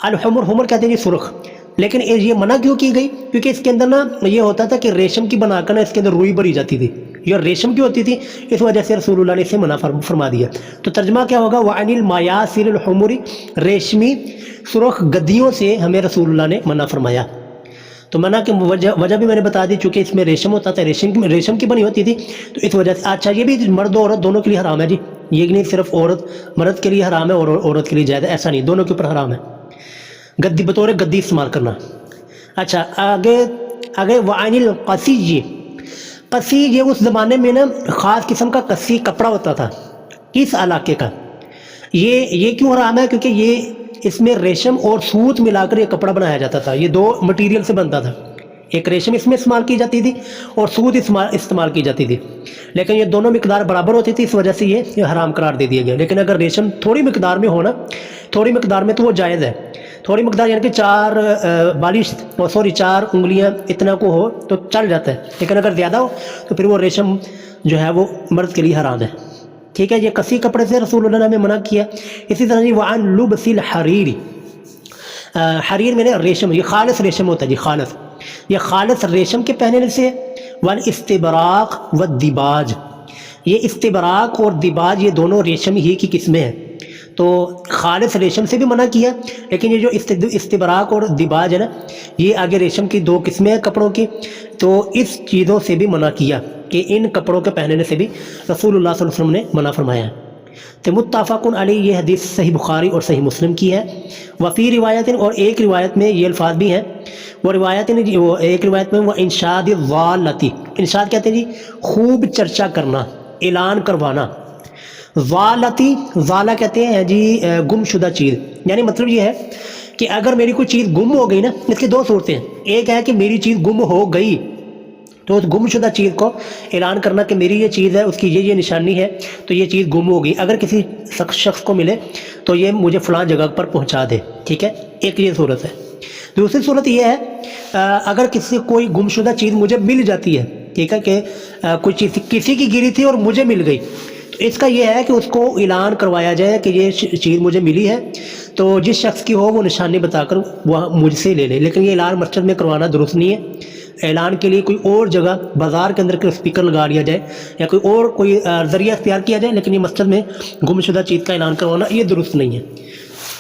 الحمر کہتے ہیں جی سرخ. لیکن یہ منع کیوں کی گئی؟ کیونکہ اس کے اندر نا یہ ہوتا تھا کہ ریشم کی بنا کر نا اس کے اندر روئی بھری جاتی تھی. یہ ریشم کی ہوتی تھی، اس وجہ سے رسول اللہ نے اسے منع فرما دیا. تو ترجمہ کیا ہوگا؟ وعن المایاسر الحمر، ریشمی سرخ گدیوں سے ہمیں رسول اللہ نے منع فرمایا. تو منع کی وجہ بھی میں نے بتا دی، چونکہ اس میں ریشم ہوتا تھا، ریشم کی بنی ہوتی تھی، تو اس وجہ سے. اچھا، یہ بھی مرد و عورت دونوں کے لیے حرام ہے جی. یہ نہیں صرف مرد کے لیے حرام ہے اور عورت کے لیے جائز ہے، ایسا نہیں، دونوں کے اوپر حرام ہے. گدی بطور گدی استعمال کرنا. اچھا آگے وعن القصی. قصی یہ اس زمانے میں نا خاص قسم کا قصی کپڑا ہوتا تھا اس علاقے کا. یہ کیوں حرام ہے؟ کیونکہ یہ اس میں ریشم اور سوت ملا کر یہ کپڑا بنایا جاتا تھا. یہ دو مٹیریل سے بنتا تھا. ایک ریشم اس میں استعمال کی جاتی تھی اور سوت استعمال کی جاتی تھی. لیکن یہ دونوں مقدار برابر ہوتی تھی، اس وجہ سے یہ حرام قرار دے دیا گیا. لیکن اگر ریشم تھوڑی مقدار میں ہونا، تھوڑی مقدار میں تو وہ جائز ہے. تھوڑی مقدار یعنی کہ 4 انگلیاں اتنا کو ہو تو چل جاتا ہے. لیکن اگر زیادہ ہو تو پھر وہ ریشم جو ہے وہ مرد کے لیے حرام ہے. ٹھیک ہے، یہ کسی کپڑے سے رسول اللہ نے ہمیں منع کیا. اسی طرح جی وعن لبس الحریر. حریر میں نے ریشم، یہ خالص ریشم ہوتا ہے جی، خالص. یہ خالص ریشم کے پہننے سے. والاستبراق والدیباج. یہ استبراق اور دیباج یہ دونوں ریشم ہی کی قسمیں ہیں. تو خالص ریشم سے بھی منع کیا، لیکن یہ جو استبراق اور دیباج ہے نا، یہ آگے ریشم کی 2 قسمیں ہیں کپڑوں کی. تو اس چیزوں سے بھی منع کیا کہ ان کپڑوں کے پہننے سے بھی رسول اللہ صلی اللہ علیہ وسلم نے منع فرمایا. تو متفق علیہ، یہ حدیث صحیح بخاری اور صحیح مسلم کی ہے. وفی روایت، اور ایک روایت میں یہ الفاظ بھی ہیں. وہ روایت ایک روایت میں وہ انشاد الضالتی. انشاد کہتے ہیں جی خوب چرچا کرنا، اعلان کروانا. ضالتی، ضالہ کہتے ہیں جی گم شدہ چیز. یعنی مطلب یہ ہے کہ اگر میری کوئی چیز گم ہو گئی نا، اس کی 2 صورتیں ہیں. ایک ہے کہ میری چیز گم ہو گئی تو اس گم شدہ چیز کو اعلان کرنا کہ میری یہ چیز ہے، اس کی یہ نشانی ہے، تو یہ چیز گم ہو گئی. اگر کسی شخص کو ملے تو یہ مجھے فلاں جگہ پر پہنچا دے. ٹھیک ہے، ایک یہ صورت ہے. دوسری صورت یہ ہے اگر کوئی گم شدہ چیز مجھے مل جاتی ہے، ٹھیک ہے، کہ کوئی چیز کسی کی گری تھی اور مجھے مل گئی، تو اس کا یہ ہے کہ اس کو اعلان کروایا جائے کہ یہ چیز مجھے ملی ہے. تو جس شخص کی ہو وہ نشانی بتا کر وہ مجھ سے لے لے. لیکن یہ اعلان مسجد میں کروانا درست نہیں ہے. اعلان کے لیے کوئی اور جگہ بازار کے اندر کوئی اسپیکر لگا لیا جائے یا کوئی ذریعہ اختیار کیا جائے، لیکن یہ مسجد میں گم شدہ چیز کا اعلان کروانا یہ درست نہیں ہے.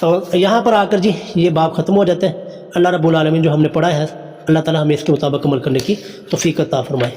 اور یہاں پر آ کر جی یہ باب ختم ہو جاتا ہے. اللہ رب العالمین جو ہم نے پڑھا ہے، اللہ تعالی ہمیں اس کے مطابق عمل کرنے کی توفیق عطا فرمائے.